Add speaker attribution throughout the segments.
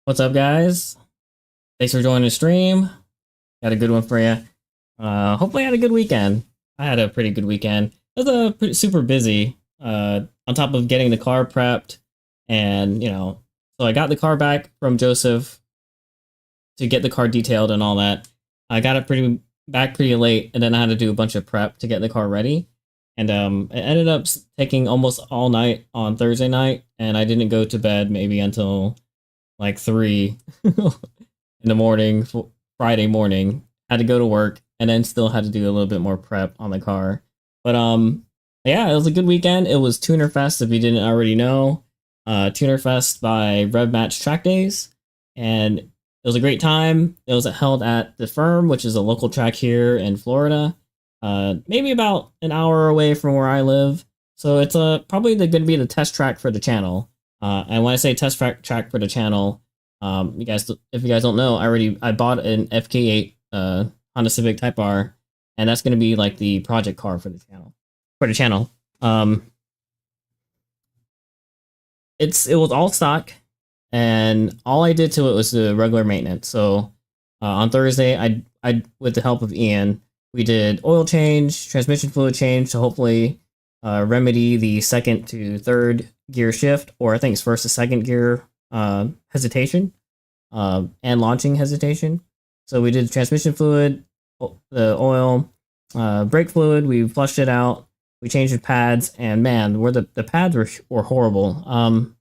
Speaker 1: What's up, guys? Thanks for joining the stream. Got a good one for you. Hopefully, I had a good weekend. I had a pretty good weekend. It was super busy. On top of getting the car prepped, and so I got the car back from Joseph to get the car detailed and all that. I got it pretty late, and then I had to do a bunch of prep to get the car ready. And it ended up taking almost all night on Thursday night, and I didn't go to bed maybe until like 3 in the morning, Friday morning. Had to go to work, and then still had to do a little bit more prep on the car. But yeah, it was a good weekend. It was Tunerfest, if you didn't already know. Tunerfest by Rev Match Track Days, and it was a great time. It was held at the Firm, which is a local track here in Florida, maybe about an hour away from where I live. So it's probably going to be the test track for the channel. And when I say test track for the channel, if you guys don't know, I bought an FK8 Honda Civic Type-R, and that's going to be like the project car for the channel. It was all stock, and all I did to it was the regular maintenance. So on Thursday, I with the help of Ian, we did oil change, transmission fluid change to hopefully remedy the second to third gear shift, or I think it's first to second gear hesitation and launching hesitation. So we did transmission fluid, the oil, brake fluid. We flushed it out. We changed the pads, and man, where the pads were horrible.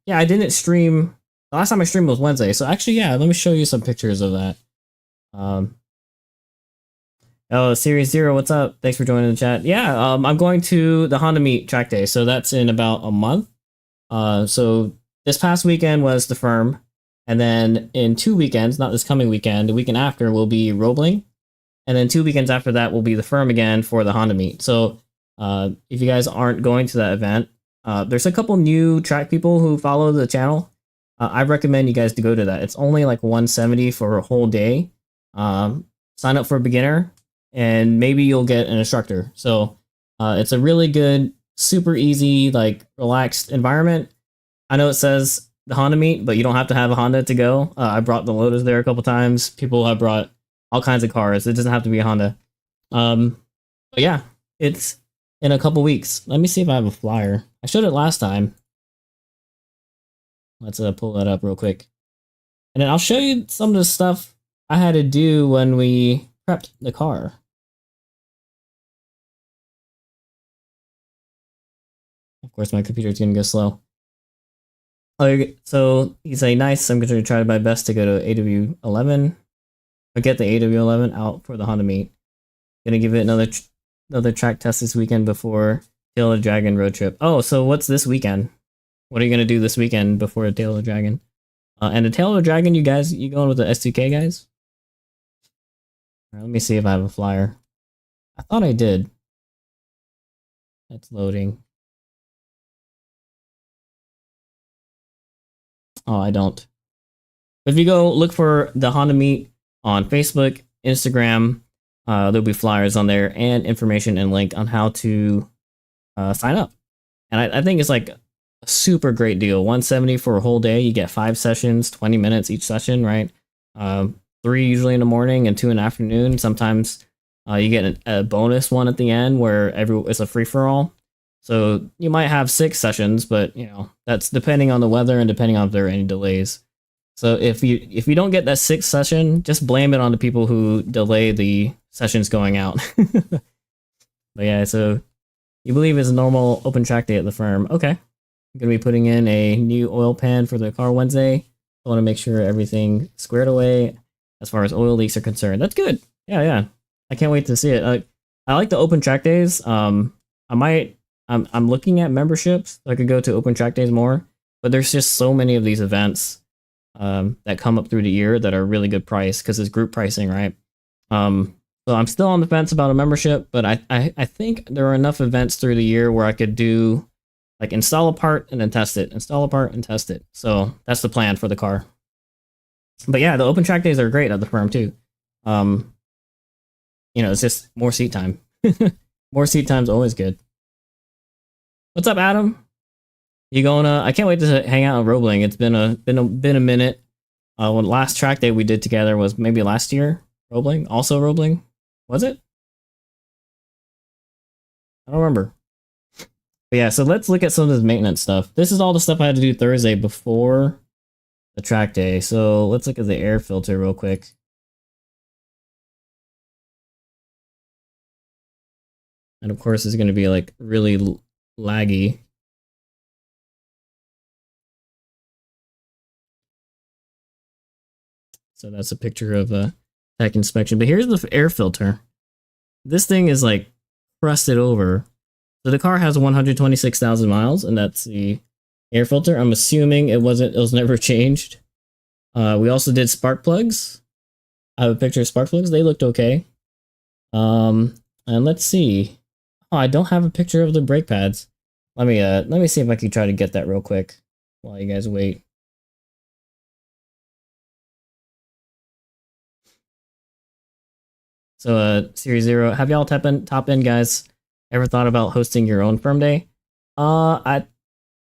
Speaker 1: Yeah, I didn't stream. The last time I streamed was Wednesday. So actually, yeah, let me show you some pictures of that. Oh, Series Zero, what's up? Thanks for joining the chat. Yeah, I'm going to the Honda Meet Track Day, so that's in about a month. So this past weekend was the Firm, and then in 2 weekends, not this coming weekend, the weekend after will be Roebling, and then 2 weekends after that will be the Firm again for the Honda Meet. So if you guys aren't going to that event, there's a couple new track people who follow the channel. I recommend you guys to go to that. It's only like $170 for a whole day. Sign up for a beginner, and maybe you'll get an instructor. So it's a really good, super easy, like relaxed environment. I know it says the Honda Meet, but you don't have to have a Honda to go. I brought the Lotus there a couple times. People have brought all kinds of cars. It doesn't have to be a Honda. But yeah, it's in a couple weeks. Let me see if I have a flyer. I showed it last time. Let's pull that up real quick. And then I'll show you some of the stuff I had to do when we prepped the car. Of course, my computer's gonna go slow. So you say, nice, I'm going to try my best to go to AW11. Or get the AW11 out for the Honda Meet. Gonna give it another track test this weekend before Tail of the Dragon road trip. Oh, so what's this weekend? What are you gonna do this weekend before the Tail of the Dragon? And the Tail of the Dragon, you going with the S2K guys? All right, let me see if I have a flyer. I thought I did. That's loading. Oh, I don't. But if you go look for the Honda Meet on Facebook, Instagram, there'll be flyers on there and information and link on how to sign up. And I think it's like a super great deal. $170 for a whole day. You get 5 sessions, 20 minutes each session, right? 3 usually in the morning and 2 in the afternoon. Sometimes you get a bonus one at the end where it's a free-for-all. So you might have 6 sessions, but that's depending on the weather and depending on if there are any delays. So if you don't get that 6th session, just blame it on the people who delay the sessions going out. But yeah, so you believe it's a normal open track day at the Firm. Okay. I'm going to be putting in a new oil pan for the car Wednesday. I want to make sure everything squared away as far as oil leaks are concerned. That's good. Yeah. I can't wait to see it. I like the open track days. I'm looking at memberships. So I could go to open track days more, but there's just so many of these events that come up through the year that are really good price because it's group pricing, right? So I'm still on the fence about a membership, but I think there are enough events through the year where I could do like install a part and then test it, install a part and test it. So that's the plan for the car. But yeah, the open track days are great at the Firm too. It's just more seat time. More seat time is always good. What's up, Adam? You going? I can't wait to hang out in Roebling. It's been a minute. When last track day we did together was maybe last year. Roebling, also Roebling, was it? I don't remember. But yeah, so let's look at some of this maintenance stuff. This is all the stuff I had to do Thursday before the track day. So let's look at the air filter real quick. And of course, it's going to be like really laggy. So that's a picture of a tech inspection. But here's the air filter. This thing is like crusted over. So the car has 126,000 miles, and that's the air filter. I'm assuming it was never changed. We also did spark plugs. I have a picture of spark plugs. They looked okay. And let's see. Oh, I don't have a picture of the brake pads. Let me see if I can try to get that real quick while you guys wait. So Series 0, have y'all top end guys ever thought about hosting your own firm day? I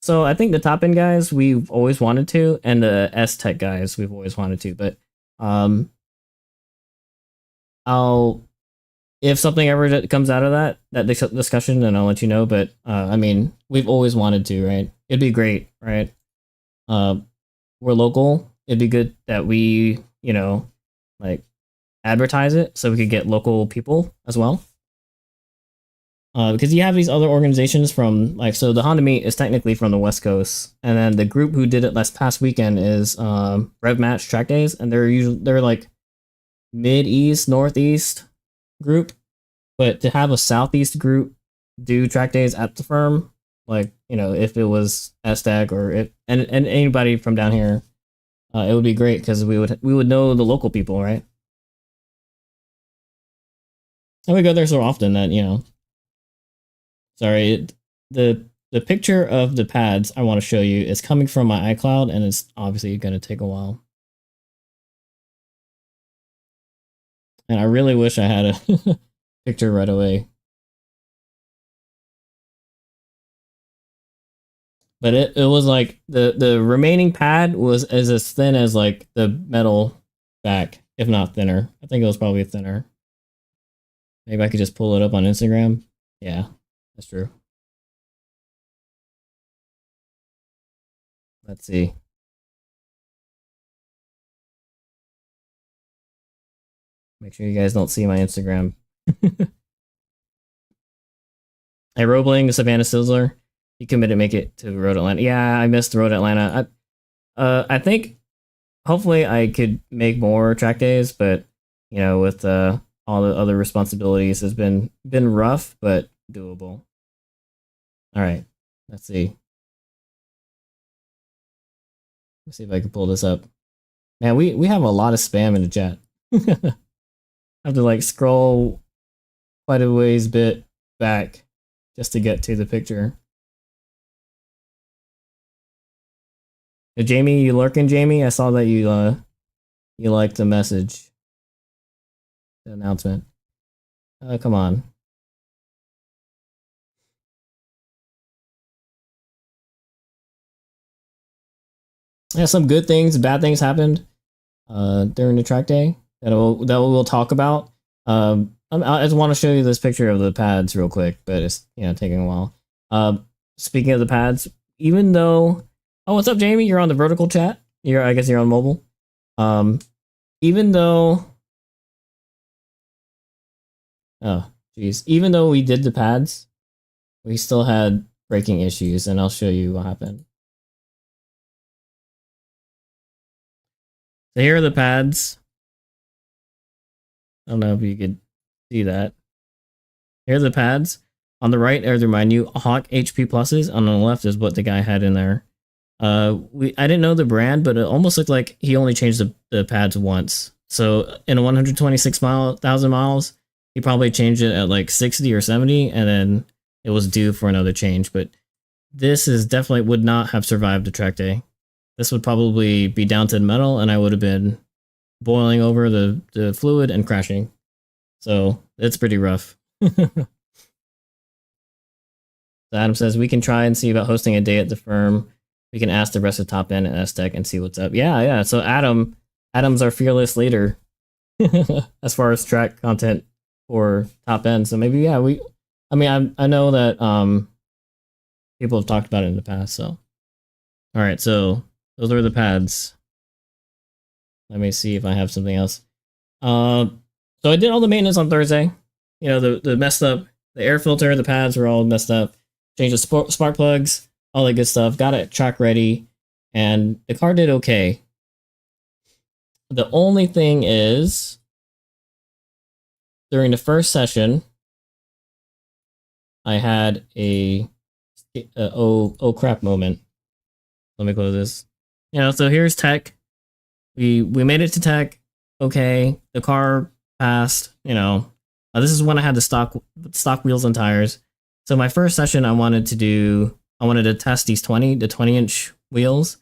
Speaker 1: think the top end guys we've always wanted to, and the S Tech guys we've always wanted to, but if something ever comes out of that discussion, then I'll let you know. But I mean, we've always wanted to, right? It'd be great, right? We're local. It'd be good that we, like advertise it so we could get local people as well. Because you have these other organizations from so the Honda Meet is technically from the West Coast, and then the group who did it last past weekend is Rev Match Track Days, and they're like mid-east, northeast group, but to have a southeast group do track days at the firm, if it was STAG or and anybody from down here, it would be great because we would know the local people, right? And we go there so often that sorry, the picture of the pads I want to show you is coming from my iCloud, and it's obviously going to take a while. And I really wish I had a picture right away. But it was like the remaining pad is as thin as like the metal back, if not thinner. I think it was probably thinner. Maybe I could just pull it up on Instagram. Yeah, that's true. Let's see. Make sure you guys don't see my Instagram. Hey, Roebling, Savannah Sizzler, you committed to make it to Road Atlanta. Yeah, I missed Road Atlanta. I think hopefully I could make more track days, but with all the other responsibilities has been rough, but doable. All right, let's see. Let's see if I can pull this up. Man, we have a lot of spam in the chat. I have to scroll quite a ways bit back just to get to the picture. Hey, Jamie, you lurking, Jamie? I saw that you liked the message, the announcement. Come on. Yeah, some good things, bad things happened during the track day that we'll talk about. I just want to show you this picture of the pads real quick, but it's taking a while. Speaking of the pads, even though what's up, Jamie? You're on the vertical chat. I guess you're on mobile. Even though even though we did the pads, we still had braking issues, and I'll show you what happened. So here are the pads. I don't know if you could see that. Here are the pads. On the right are my new Hawk HP Pluses. On the left is what the guy had in there. I didn't know the brand, but it almost looked like he only changed the pads once. So in 126,000 miles, he probably changed it at 60 or 70, and then it was due for another change. But this is definitely would not have survived the track day. This would probably be down to the metal, and I would have been boiling over the fluid and crashing. So it's pretty rough. So Adam says we can try and see about hosting a day at the firm. we can ask the rest of Top End and S-Tech and see what's up. Yeah. So Adam's our fearless leader as far as track content for Top End. So maybe, yeah, I know that people have talked about it in the past. So, all right. So those are the pads. Let me see if I have something else. So I did all the maintenance on Thursday. You know, the messed up, the air filter, the pads were all messed up. Changed the spark plugs, all that good stuff. Got it track ready, and the car did okay. The only thing is, during the first session, I had a oh crap moment. Let me close this. You know, so here's tech. We made it to tech. Okay, the car passed. You know, this is when I had the stock wheels and tires. So my first session, I wanted to test these 20-inch wheels,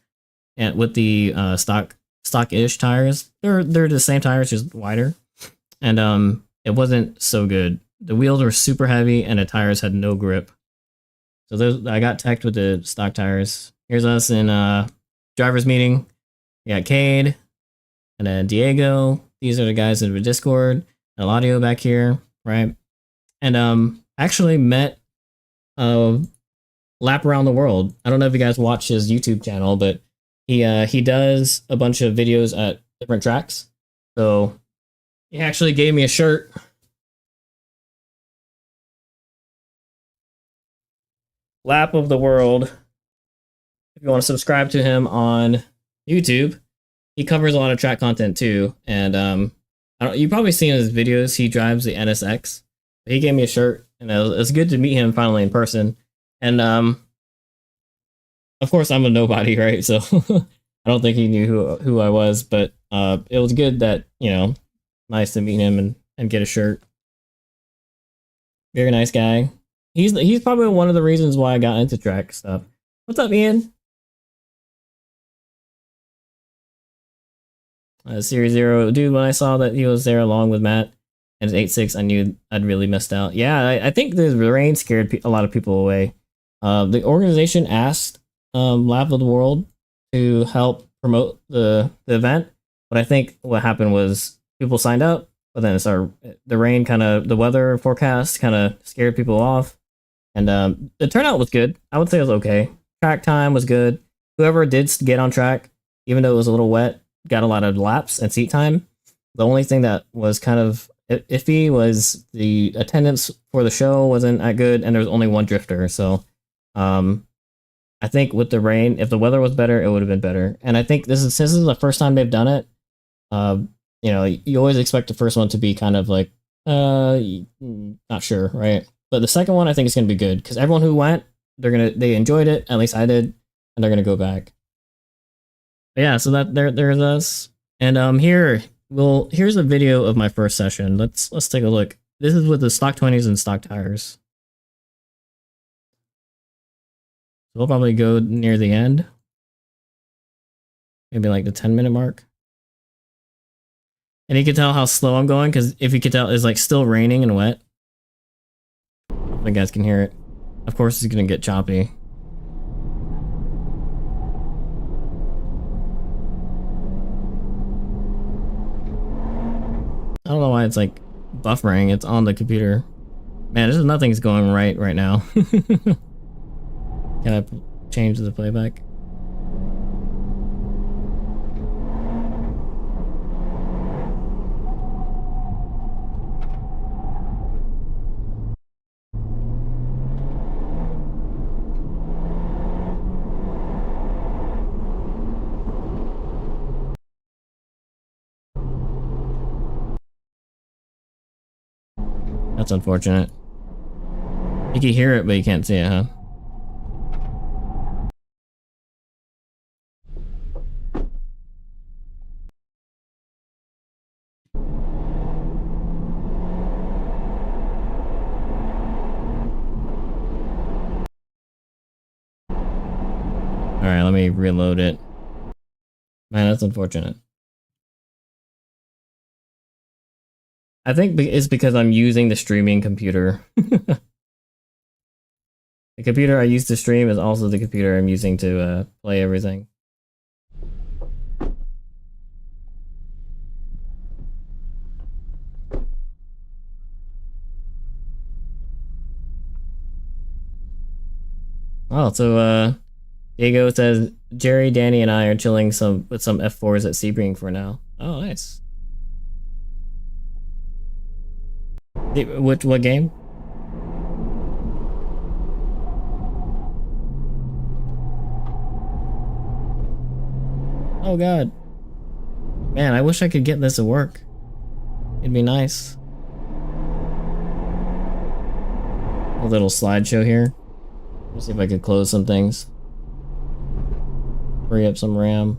Speaker 1: and with the stock-ish tires. They're the same tires, just wider, and it wasn't so good. The wheels were super heavy, and the tires had no grip. So I got teched with the stock tires. Here's us in driver's meeting. We got Cade, and then Diego. These are the guys in the Discord. Eladio back here, right? And actually met Lap Around the World. I don't know if you guys watch his YouTube channel, but he does a bunch of videos at different tracks. So he actually gave me a shirt. Lap of the World. If you want to subscribe to him on YouTube, he covers a lot of track content too. And you've probably seen his videos. He drives the NSX. He gave me a shirt, and it's good to meet him finally in person. And of course, I'm a nobody, right? So I don't think he knew who I was, but it was good that, you know, nice to meet him and get a shirt. Very nice guy. He's probably one of the reasons why I got into track stuff. What's up, Ian? Series 0. Dude, when I saw that he was there along with Matt and his 8.6, I knew I'd really missed out. Yeah, I think the rain scared a lot of people away. The organization asked Lap of the World to help promote the event, but I think what happened was people signed up, but then the rain the weather forecast kind of scared people off, and the turnout was good. I would say it was okay. Track time was good. Whoever did get on track, even though it was a little wet, got a lot of laps and seat time. The only thing that was kind of iffy was the attendance for the show wasn't that good, and there was only one drifter. So I think with the rain, if the weather was better, it would have been better. And I think since this is the first time they've done it, you know, you always expect the first one to be kind of like, not sure, right? But the second one, I think is going to be good, because everyone who went, they enjoyed it. At least I did, and they're going to go back. But yeah, so there's us. And here's a video of my first session. Let's take a look. This is with the stock 20s and stock tires. We'll probably go near the end. Maybe like the 10-minute mark. And you can tell how slow I'm going, because if you can tell, it's like still raining and wet. Hope you guys can hear it. Of course, it's gonna get choppy. I don't know why it's like buffering. It's on the computer. Man, nothing's going right now. Can I change the playback? That's unfortunate. You can hear it, but you can't see it, huh? Alright, let me reload it. Man, that's unfortunate. I think it's because I'm using the streaming computer. The computer I use to stream is also the computer I'm using to play everything. Oh, so Diego says Jerry, Danny, and I are chilling with some F4s at Sebring for now. Oh, nice. What game? Oh god. Man, I wish I could get this to work. It'd be nice. A little slideshow here. Let's see if I could close some things. Free up some RAM.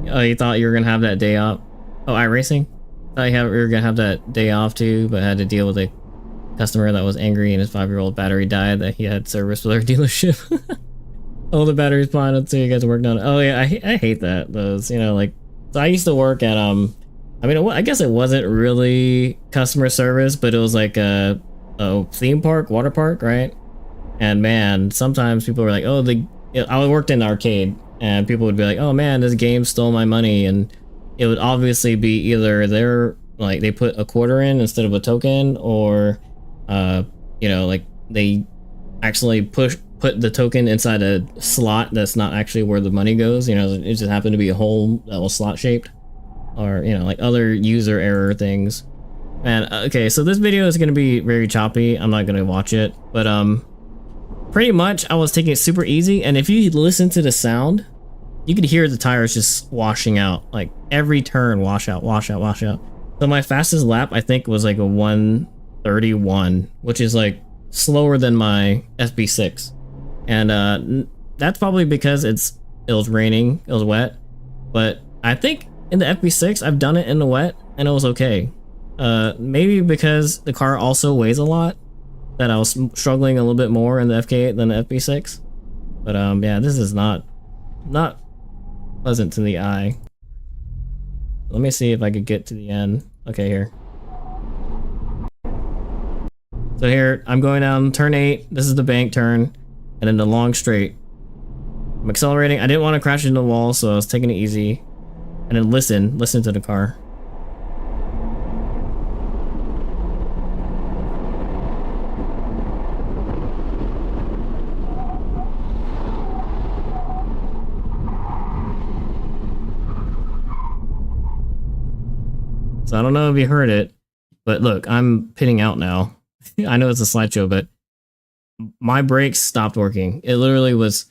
Speaker 1: Oh, you thought you were gonna have that day off? Oh, iRacing? Thought you were gonna have that day off too, but had to deal with a customer that was angry and his 5-year-old battery died that he had service with our dealership. Oh, the battery's fine until you guys worked on it. Oh yeah, I hate that. Those, you know, like, so I used to work at I mean, I guess it wasn't really customer service, but it was like a theme park, water park, right? And man, sometimes people were like, oh, I worked in the arcade, and people would be like, oh man, this game stole my money, and it would obviously be either they put a quarter in instead of a token, or you know, like they actually put the token inside a slot that's not actually where the money goes. You know, it just happened to be a hole that was slot shaped, or you know, like other user error things. Man, okay, so this video is gonna be very choppy. I'm not gonna watch it, but pretty much I was taking it super easy, and if you listen to the sound, you could hear the tires just washing out, like every turn, wash out, wash out, wash out. So my fastest lap, I think, was like a 1:31, which is like slower than my FB6, and that's probably because it was raining, it was wet. But I think in the FB6 I've done it in the wet and it was okay. Maybe because the car also weighs a lot, that I was struggling a little bit more in the FK8 than the FB6. But yeah, this is not pleasant to the eye. Let me see if I could get to the end. Okay, here. So here, I'm going down turn 8. This is the bank turn, and then the long straight. I'm accelerating. I didn't want to crash into the wall, so I was taking it easy. And then listen to the car. So I don't know if you heard it, but look, I'm pitting out now. I know it's a slideshow, but my brakes stopped working. It literally was,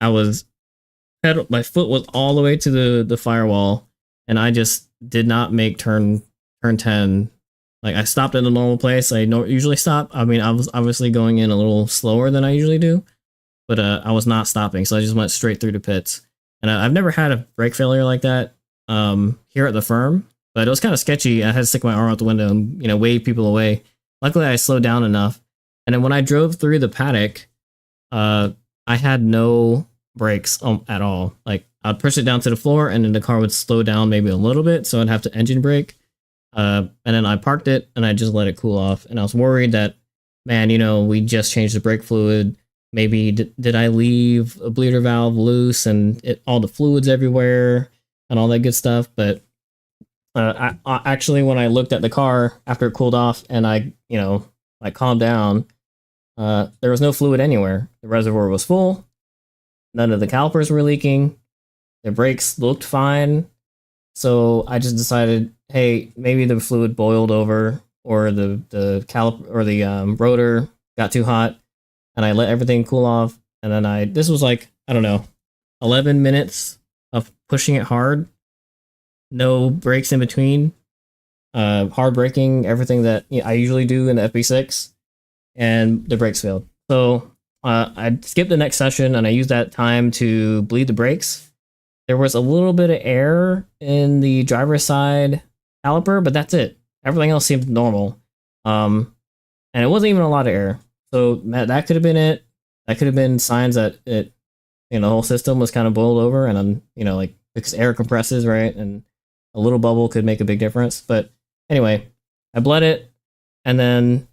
Speaker 1: my foot was all the way to the firewall, and I just did not make turn 10. Like, I stopped at a normal place. I usually stop. I mean, I was obviously going in a little slower than I usually do, but I was not stopping, so I just went straight through the pits. And I've never had a brake failure like that here at the firm. But it was kind of sketchy. I had to stick my arm out the window and, you know, wave people away. Luckily, I slowed down enough. And then when I drove through the paddock, I had no brakes at all. Like, I'd push it down to the floor, and then the car would slow down maybe a little bit, so I'd have to engine brake. And then I parked it, and I just let it cool off. And I was worried that, man, you know, we just changed the brake fluid. Maybe did I leave a bleeder valve loose and all the fluids everywhere and all that good stuff? But I actually, when I looked at the car after it cooled off and I calmed down, there was no fluid anywhere. The reservoir was full. None of the calipers were leaking. The brakes looked fine. So I just decided, hey, maybe the fluid boiled over, or the caliper or the rotor got too hot, and I let everything cool off. And then this was like, I don't know, 11 minutes of pushing it hard. No breaks in between, hard braking, everything that I usually do in the FB6, and the brakes failed. So I skipped the next session, and I used that time to bleed the brakes. There was a little bit of air in the driver's side caliper, but that's it. Everything else seemed normal, and it wasn't even a lot of air. So that could have been it. That could have been signs that the whole system was kind of boiled over, and I'm, like, because air compresses, right? And A little bubble could make a big difference. But anyway, I bled it, and then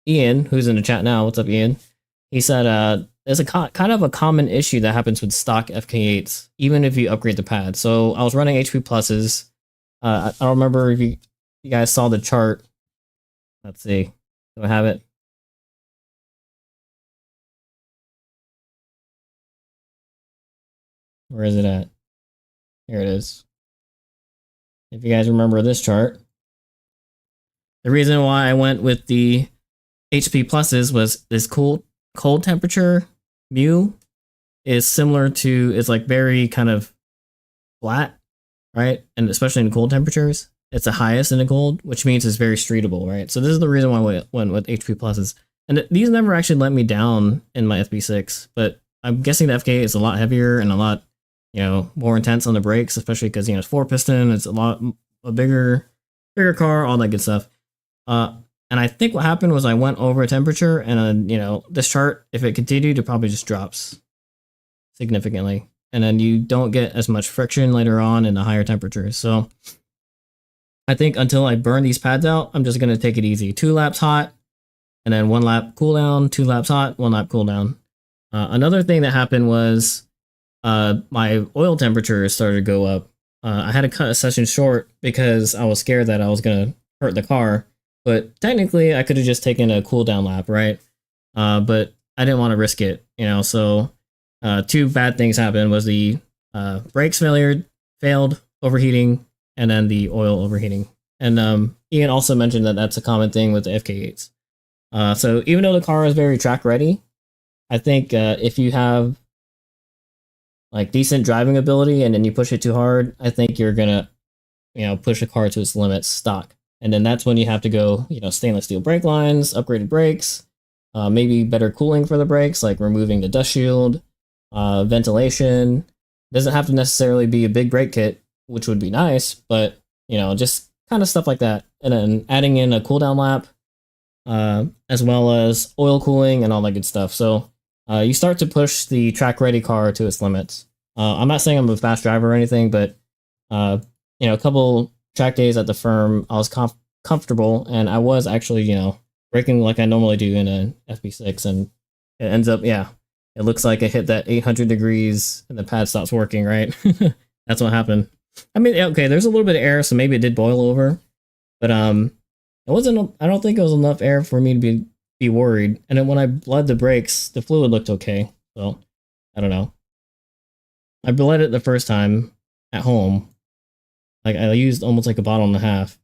Speaker 1: Ian, who's in the chat now, what's up, Ian? He said there's a kind of a common issue that happens with stock FK8s, even if you upgrade the pad. So I was running HP pluses. I don't remember if you guys saw the chart. Let's see. Do I have it? Where is it at? Here it is. If you guys remember this chart, the reason why I went with the HP pluses was this cold temperature mu is similar to, it's like very kind of flat, right? And especially in cold temperatures, it's the highest in the cold, which means it's very streetable, right? So this is the reason why I went with HP pluses. And these never actually let me down in my FB6, but I'm guessing the FK is a lot heavier and a lot, more intense on the brakes, especially because, it's 4-piston, it's a bigger car, all that good stuff. And I think what happened was I went over a temperature, and this chart, if it continued, it probably just drops significantly. And then you don't get as much friction later on in the higher temperatures. So I think until I burn these pads out, I'm just going to take it easy. 2 laps hot, and then 1 lap cool down, 2 laps hot, 1 lap cool down. Another thing that happened was my oil temperature started to go up. I had to cut a session short because I was scared that I was going to hurt the car. But technically, I could have just taken a cool down lap, right? But I didn't want to risk it, So 2 bad things happened: was the brakes failed, overheating, and then the oil overheating. And Ian also mentioned that that's a common thing with the FK8s. So even though the car is very track ready, I think if you have like decent driving ability and then you push it too hard, I think you're gonna, push the car to its limits stock. And then that's when you have to go, stainless steel brake lines, upgraded brakes, maybe better cooling for the brakes, like removing the dust shield, ventilation. Doesn't have to necessarily be a big brake kit, which would be nice, but, just kind of stuff like that. And then adding in a cool down lap, as well as oil cooling and all that good stuff. So you start to push the track ready car to its limits. I'm not saying I'm a fast driver or anything, but, a couple track days at the firm, I was comfortable, and I was actually, braking like I normally do in an FB6, and it ends up, it looks like I hit that 800 degrees and the pad stops working, right? That's what happened. I mean, okay, there's a little bit of air, so maybe it did boil over, but it wasn't, I don't think it was enough air for me to be worried. And then when I bled the brakes, the fluid looked okay, so I don't know. I bled it the first time at home. Like, I used almost like a bottle and a half.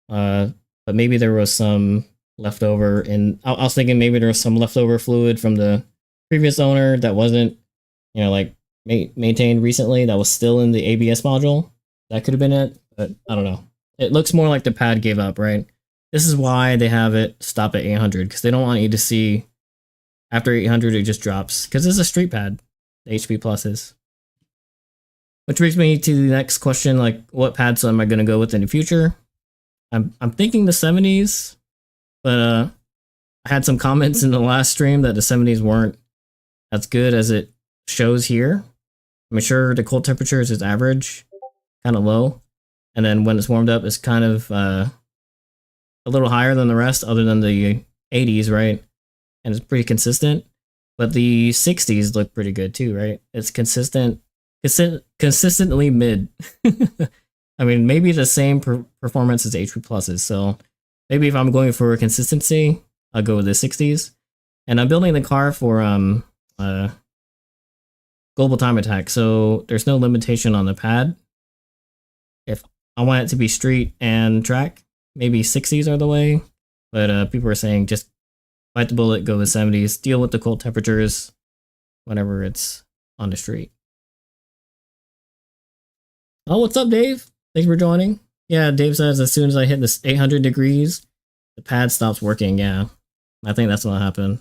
Speaker 1: But maybe there was some leftover, and I was thinking maybe there was some leftover fluid from the previous owner that wasn't, maintained recently, that was still in the ABS module. That could have been it, but I don't know. It looks more like the pad gave up, right? This is why they have it stop at 800, because they don't want you to see after 800 it just drops, because it's a street pad, the HP Plus is. Which brings me to the next question, like, what pads am I going to go with in the future? I'm thinking the 70s, but I had some comments in the last stream that the 70s weren't as good as it shows here. I'm sure the cold temperatures is average, kind of low, and then when it's warmed up, it's kind of a little higher than the rest, other than the 80s, right? And it's pretty consistent. But the 60s look pretty good too, right? It's consistently mid. I mean, maybe the same performance as HP Pluses. So maybe if I'm going for consistency, I'll go with the 60s. And I'm building the car for global time attack, so there's no limitation on the pad. If I want it to be street and track, maybe 60s are the way. But people are saying just bite the bullet, go with 70s, deal with the cold temperatures whenever it's on the street. Oh, what's up, Dave? Thanks for joining. Yeah, Dave says as soon as I hit this 800 degrees, the pad stops working. Yeah, I think that's what happened.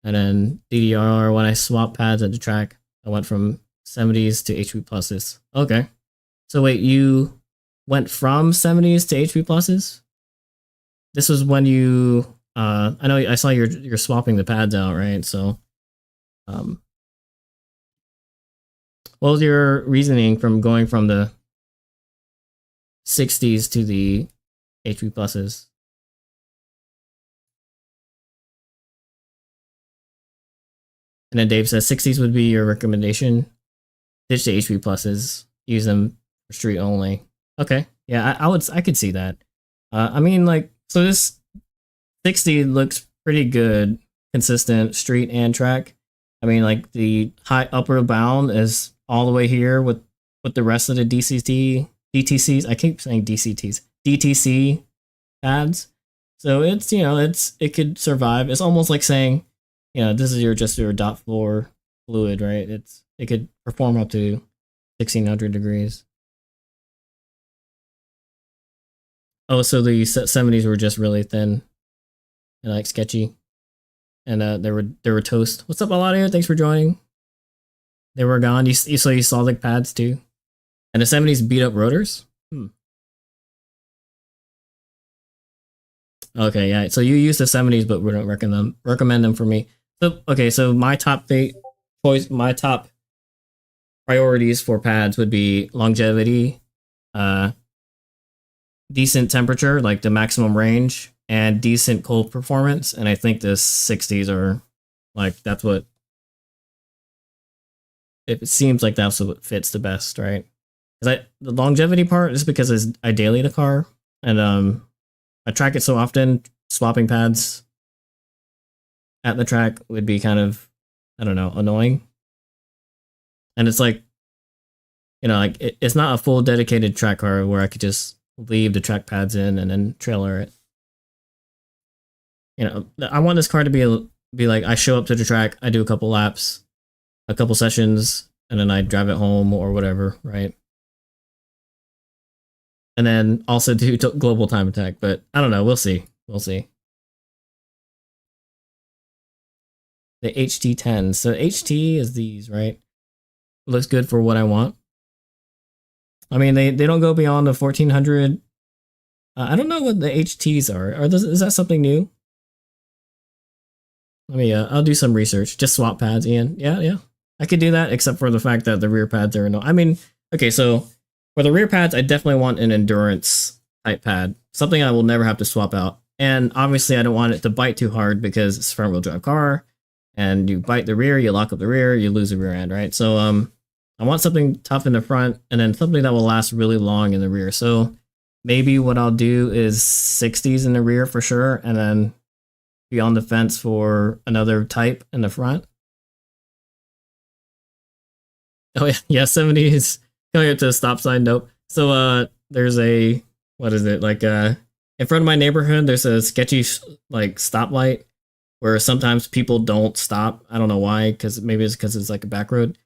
Speaker 1: And then DDR, when I swapped pads at the track, I went from 70s to HP Pluses. Okay. So wait, you went from 70s to HP Pluses? This was when you, I know I saw you're swapping the pads out, right? So, What was your reasoning from going from the 60s to the HP pluses? And then Dave says 60s would be your recommendation. Ditch the HP pluses. Use them for street only. Okay, yeah, I could see that. I mean, like, so this 60 looks pretty good, consistent street and track. I mean, like the high upper bound is all the way here with the rest of the DTCs. I keep saying DTC pads. So it's, you know, it could survive. It's almost like saying, you know, this is just your dot floor fluid, right? It could perform up to 1600 degrees. Oh, so the 70s were just really thin and like sketchy, and they were toast. What's up, Aladio? Thanks for joining. They were gone. So you saw the pads too, and the 70s beat up rotors. Okay, yeah. So you use the 70s, but we don't recommend them for me. So okay, so my top priorities for pads would be longevity, decent temperature, like the maximum range, and decent cold performance. And I think the 60s are like, that's what it seems like, that's what fits the best, right? Because the longevity part is because I daily the car, and I track it so often, swapping pads at the track would be kind of, I don't know, annoying. And it's like, you know, like it's not a full dedicated track car where I could just leave the track pads in and then trailer it. You know, I want this car to be like, I show up to the track, I do a couple laps, a couple sessions, and then I drive it home or whatever, right? And then also do global time attack, but I don't know, we'll see. We'll see. The HT10. So HT is these, right? Looks good for what I want. I mean, they don't go beyond the 1400. I don't know what the HTs are. Is that something new? Let me, I'll do some research. Just swap pads, Ian. Yeah. I could do that, except for the fact that the rear pads are no. I mean, okay, so for the rear pads, I definitely want an endurance type pad. Something I will never have to swap out. And obviously, I don't want it to bite too hard because it's a front wheel drive car. And you bite the rear, you lock up the rear, you lose the rear end, right? So, I want something tough in the front and then something that will last really long in the rear. So maybe what I'll do is 60s in the rear for sure, and then be on the fence for another type in the front. Oh yeah, 70s coming up to a stop sign. Nope. So there's a, what is it, like in front of my neighborhood, there's a sketchy like stoplight where sometimes people don't stop. I don't know why, because maybe it's because it's like a back road.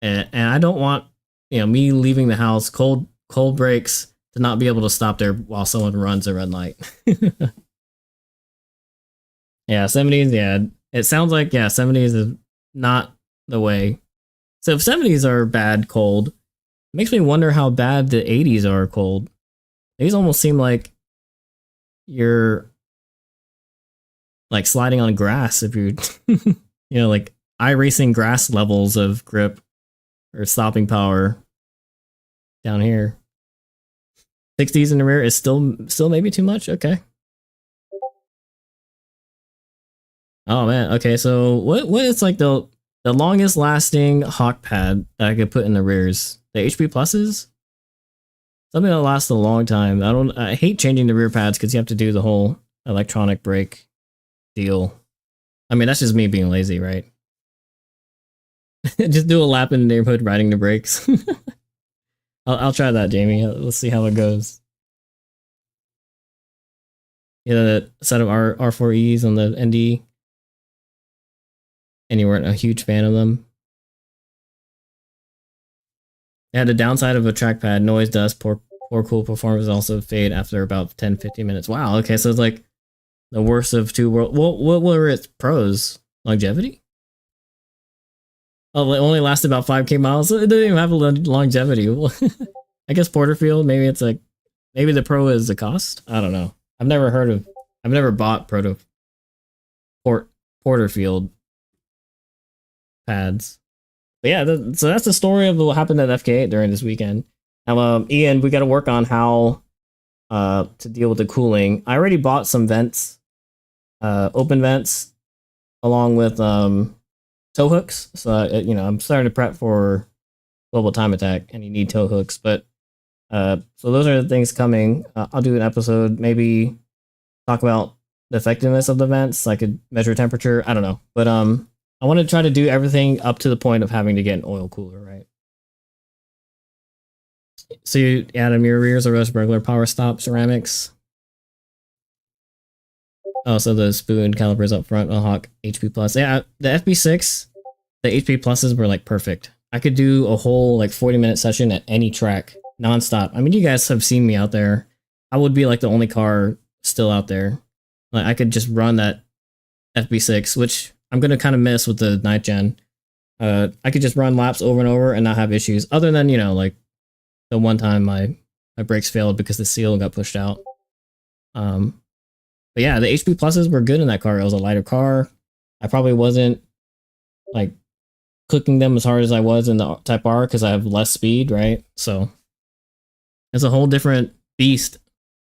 Speaker 1: And I don't want, you know, me leaving the house, cold brakes, to not be able to stop there while someone runs a red light. Yeah, 70s, yeah. It sounds like, yeah, 70s is not the way. So if 70s are bad cold, it makes me wonder how bad the 80s are cold. These almost seem like you're like sliding on grass if you're, you know, like iRacing grass levels of grip or stopping power down here. 60s in the rear is still maybe too much. Okay. Oh man. Okay. So what is like the longest lasting hawk pad that I could put in the rears? The HP pluses? Something that lasts a long time. I hate changing the rear pads because you have to do the whole electronic brake deal. I mean, that's just me being lazy, right? Just do a lap in the neighborhood riding the brakes. I'll try that, Jamie. Let's see how it goes. Yeah, the set of R4Es on the ND. And you weren't a huge fan of them. Yeah, the downside of a trackpad, noise, dust, poor cool performance, also fade after about 10-15 minutes. Wow, okay, so it's like the worst of two worlds. What were its pros? Longevity? Oh, it only lasted about 5k miles. It didn't even have a longevity. I guess Porterfield, maybe it's like, maybe the Pro is the cost? I don't know. I've never bought Porterfield pads. But yeah, so that's the story of what happened at FK8 during this weekend. Now, Ian, we got to work on how to deal with the cooling. I already bought some vents, open vents, along with tow hooks. So you know, I'm starting to prep for global time attack, and you need tow hooks. But so those are the things coming. I'll do an episode, maybe talk about the effectiveness of the vents. I could measure temperature. I don't know, but I want to try to do everything up to the point of having to get an oil cooler, right? So you, Adam, your rears are just regular power stop ceramics. Oh, so the spoon calipers up front, a Hawk HP Plus. Yeah, the FB6, the HP Pluses were like perfect. I could do a whole like 40-minute session at any track, nonstop. I mean, you guys have seen me out there. I would be like the only car still out there. Like I could just run that FB6, which I'm gonna kind of miss with the 9th gen. I could just run laps over and over and not have issues. Other than, you know, like the one time my brakes failed because the seal got pushed out. But yeah, the HP Pluses were good in that car. It was a lighter car. I probably wasn't like cooking them as hard as I was in the Type-R because I have less speed, right? So it's a whole different beast.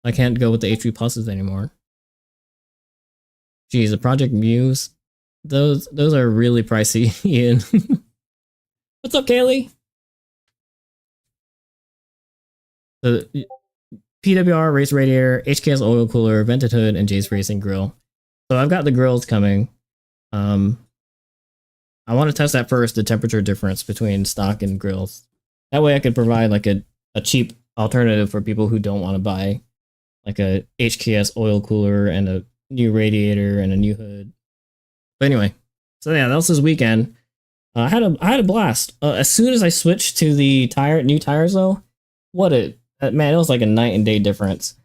Speaker 1: I can't go with the HP Pluses anymore. Geez, the Project Muse, those are really pricey, Ian. What's up, Kaylee? The PWR race radiator, HKS oil cooler, vented hood, and Jay's racing grill. So I've got the grills coming. I want to test that first, the temperature difference between stock and grills. That way I could provide like a cheap alternative for people who don't want to buy like a HKS oil cooler and a new radiator and a new hood. But anyway, so yeah, that was this weekend. I had a blast. As soon as I switched to the new tires though, man, it was like a night and day difference.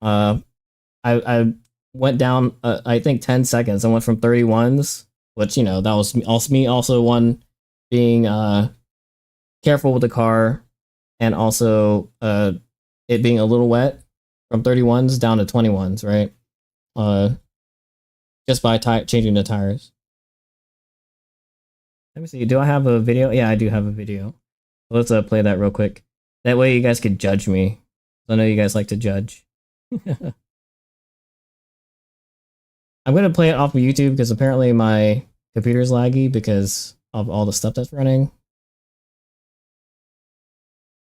Speaker 1: I went down, I think 10 seconds. I went from 31s, which, you know, that was me also one being careful with the car, and also it being a little wet, from 31s down to 21s, right? Just by changing the tires. Let me see. Do I have a video? Yeah, I do have a video. Let's play that real quick. That way you guys could judge me. I know you guys like to judge. I'm going to play it off of YouTube because apparently my computer's laggy because of all the stuff that's running.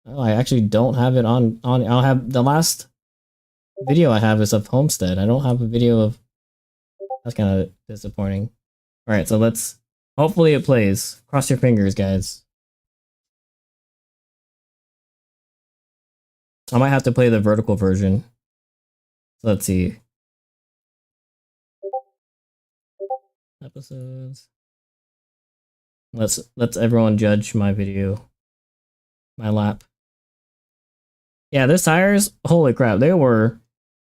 Speaker 1: Oh, I actually don't have it on. I'll have the last video I have is of Homestead. I don't have a video of. That's kind of disappointing. All right, so let's. Hopefully it plays. Cross your fingers, guys. I might have to play the vertical version. So let's see. Episodes. Let's everyone judge my video. My lap. Yeah, those tires, holy crap, they were.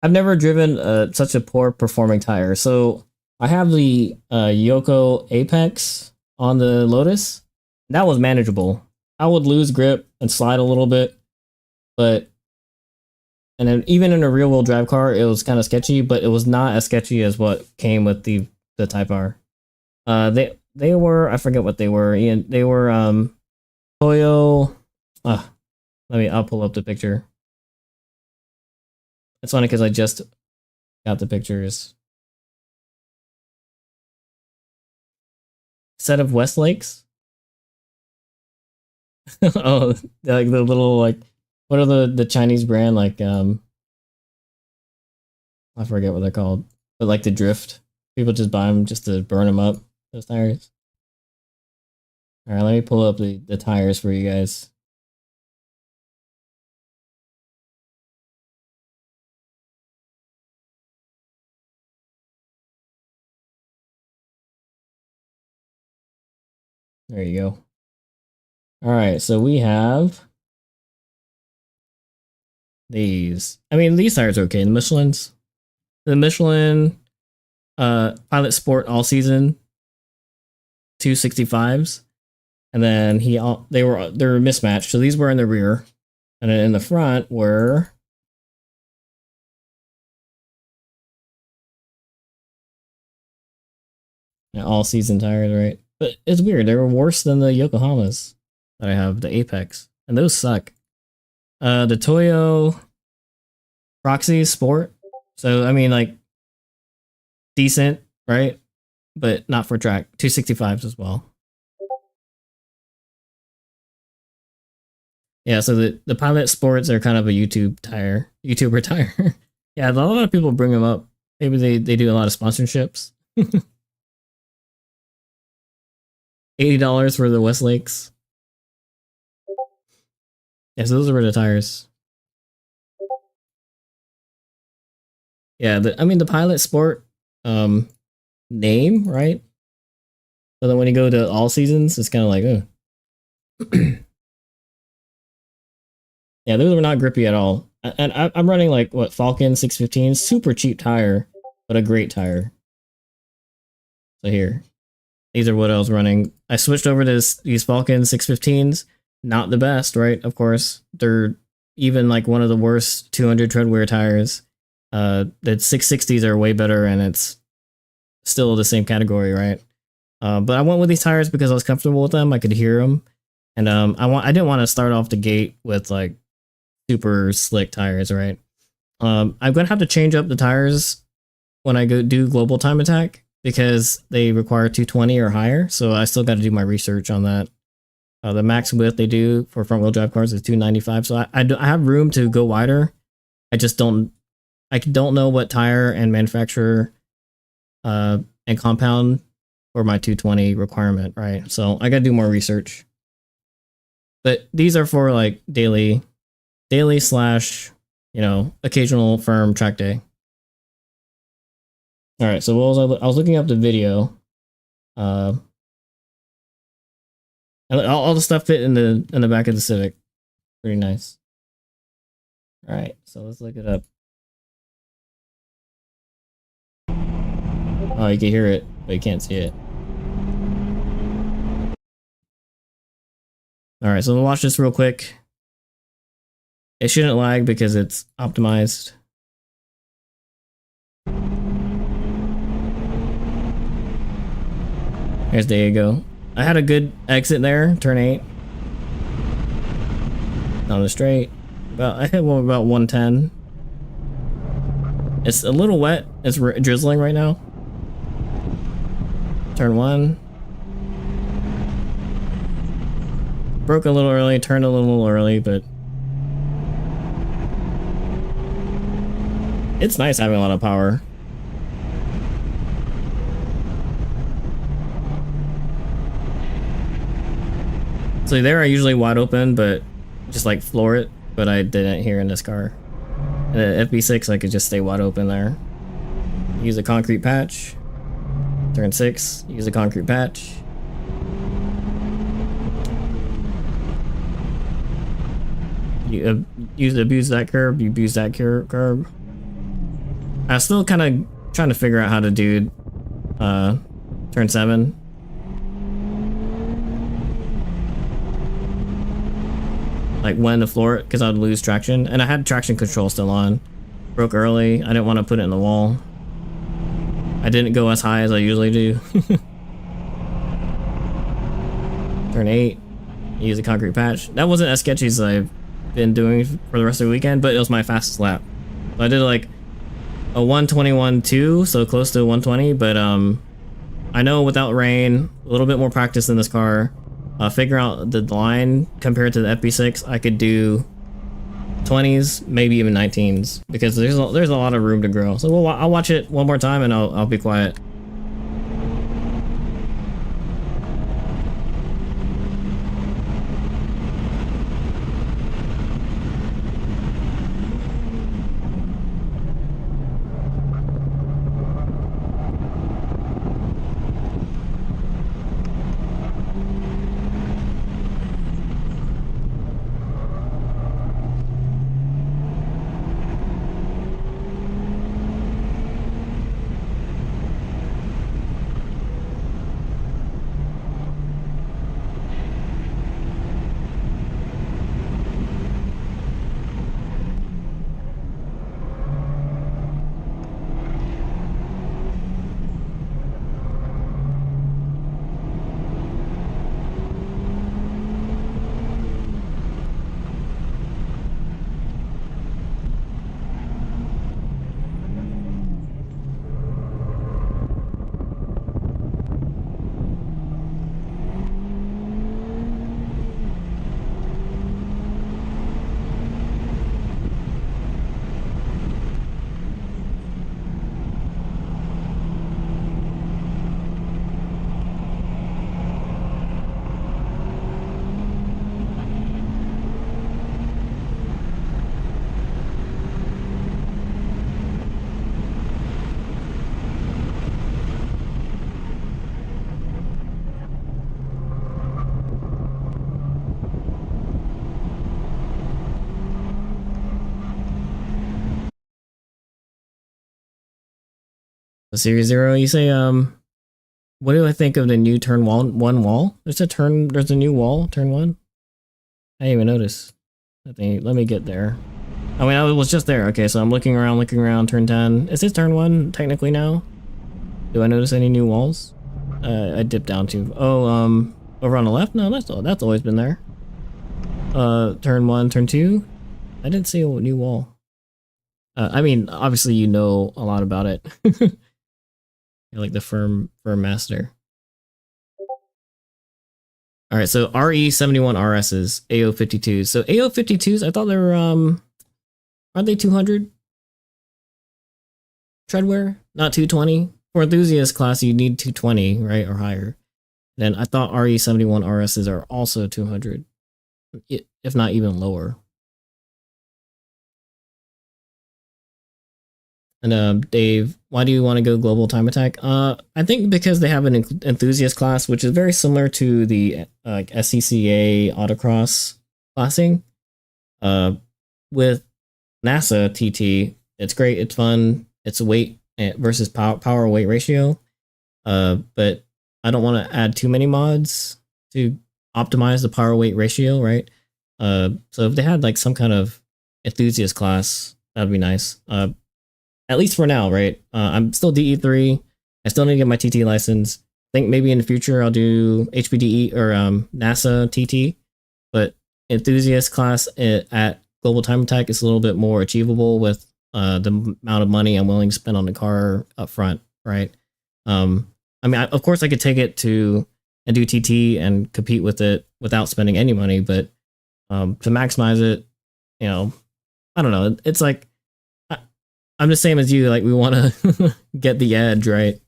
Speaker 1: I've never driven such a poor performing tire. So I have the Yoko Apex on the Lotus. That was manageable. I would lose grip and slide a little bit, but and then even in a real wheel drive car, it was kind of sketchy, but it was not as sketchy as what came with the Type-R. They were, I forget what they were. Ian, they were Toyo. I'll pull up the picture. It's funny because I just got the pictures. Set of Westlakes. Oh, like the little like, what are the Chinese brand like? I forget what they're called, but like the drift. People just buy them just to burn them up. Those tires. All right, let me pull up the tires for you guys. There you go. All right, so we have these. I mean, these tires are okay. The Michelin Pilot Sport All Season 265s, and then they were mismatched. So these were in the rear, and then in the front were all season tires, right? But it's weird. They were worse than the Yokohamas that I have, the Apex. And those suck. The Toyo Proxy Sport. So, I mean, like, decent, right? But not for track. 265s as well. Yeah, so the Pilot Sports are kind of a YouTuber tire. Yeah, a lot of people bring them up. Maybe they do a lot of sponsorships. $80 for the Westlakes. Yeah, so those are the tires. Yeah, I mean the Pilot Sport name, right? So then when you go to all seasons, it's kind of like, oh. Yeah, those are not grippy at all. And I'm running like, what, Falcon 615? Super cheap tire, but a great tire. So here. These are what I was running. I switched over to these Falcon 615s. Not the best, right? Of course. They're even like one of the worst 200 tread wear tires. The 660s are way better, and it's still the same category, right? But I went with these tires because I was comfortable with them. I could hear them. And I didn't want to start off the gate with like super slick tires, right? I'm gonna have to change up the tires when I go do global time attack because they require 220 or higher. So I still got to do my research on that. The max width they do for front wheel drive cars is 295. So I have room to go wider. I don't know what tire and manufacturer and compound for my 220 requirement, right? So I got to do more research. But these are for like daily / occasional firm track day. All right, so I was looking up the video. And all the stuff fit in the back of the Civic. Pretty nice. All right, so let's look it up. Oh, you can hear it, but you can't see it. All right, so we'll watch this real quick. It shouldn't lag because it's optimized. There's Diego. I had a good exit there, turn 8. On the straight. I hit one about 110. It's a little wet. It's drizzling right now. Turn 1. Broke a little early, turned a little early, but it's nice having a lot of power. So there I usually wide open, but just like floor it, but I didn't here in this car. And at FB6 I could just stay wide open there. Use a concrete patch. Turn 6, use a concrete patch. You abuse that curb, you abuse that curb. I'm still kind of trying to figure out how to do turn 7. Like when to floor it, because I'd lose traction. And I had traction control still on. Broke early, I didn't want to put it in the wall. I didn't go as high as I usually do. Turn 8, use a concrete patch. That wasn't as sketchy as I've been doing for the rest of the weekend, but it was my fastest lap. So I did like a 121.2, so close to 120, but I know without rain, a little bit more practice in this car, figure out the line compared to the FB6, I could do 20s, maybe even 19s, because there's a lot of room to grow. So I'll watch it one more time and I'll be quiet. Series Zero, you say, what do I think of the new turn one wall? There's a new wall, turn one. I didn't even notice. Let me get there. I mean, I was just there. Okay, so I'm looking around, turn 10. Is this turn one technically now? Do I notice any new walls? I dipped down to, over on the left? No, that's always been there. Turn one, turn two. I didn't see a new wall. I mean, obviously you know a lot about it. You're like the firm master. All right, so RE71 RSs, AO52s. So AO52s, I thought they were aren't they 200 treadwear, not 220? For enthusiast class, you need 220, right, or higher. Then I thought RE71 RSs are also 200, if not even lower. And Dave, why do you want to go global time attack? I think because they have an enthusiast class, which is very similar to the SCCA autocross classing. With NASA TT, it's great, it's fun, it's weight versus power weight ratio. But I don't want to add too many mods to optimize the power weight ratio, right? So if they had like some kind of enthusiast class, that'd be nice. At least for now, right? I'm still DE3. I still need to get my TT license. I think maybe in the future I'll do HPDE or NASA TT. But enthusiast class at Global Time Attack is a little bit more achievable with the amount of money I'm willing to spend on the car up front, right? I mean, of course I could take it to and do TT and compete with it without spending any money, but to maximize it, you know, I don't know. It's like, I'm the same as you, like we want to get the edge, right?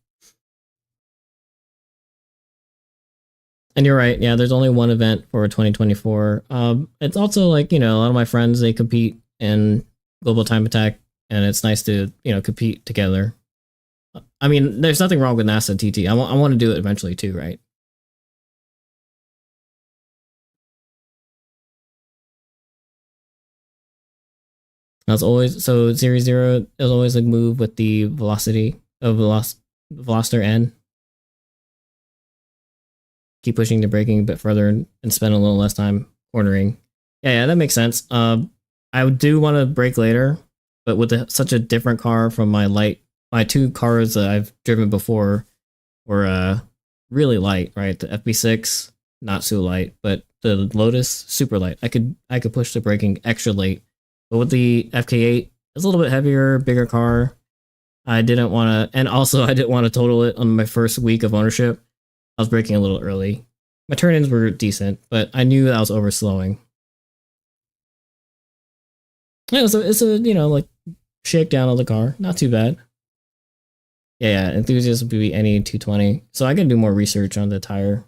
Speaker 1: And you're right, yeah, there's only one event for 2024. It's also like, you know, a lot of my friends, they compete in Global Time Attack, and it's nice to, you know, compete together. I mean, there's nothing wrong with NASA TT. I want to do it eventually too, right? That's always, so Series Zero is always a move with the velocity of Veloster N. Keep pushing the braking a bit further and spend a little less time cornering. Yeah, that makes sense. I do want to brake later, but with such a different car from my two cars that I've driven before were really light, right? The FB6, not so light, but the Lotus, super light. I could push the braking extra late. But with the FK8, it's a little bit heavier, bigger car. I didn't want to, and also I didn't want to total it on my first week of ownership. I was braking a little early. My turn-ins were decent, but I knew I was overslowing. Yeah, so it's a, you know, like shakedown of the car. Not too bad. Yeah, enthusiast would be any 220. So I can do more research on the tire.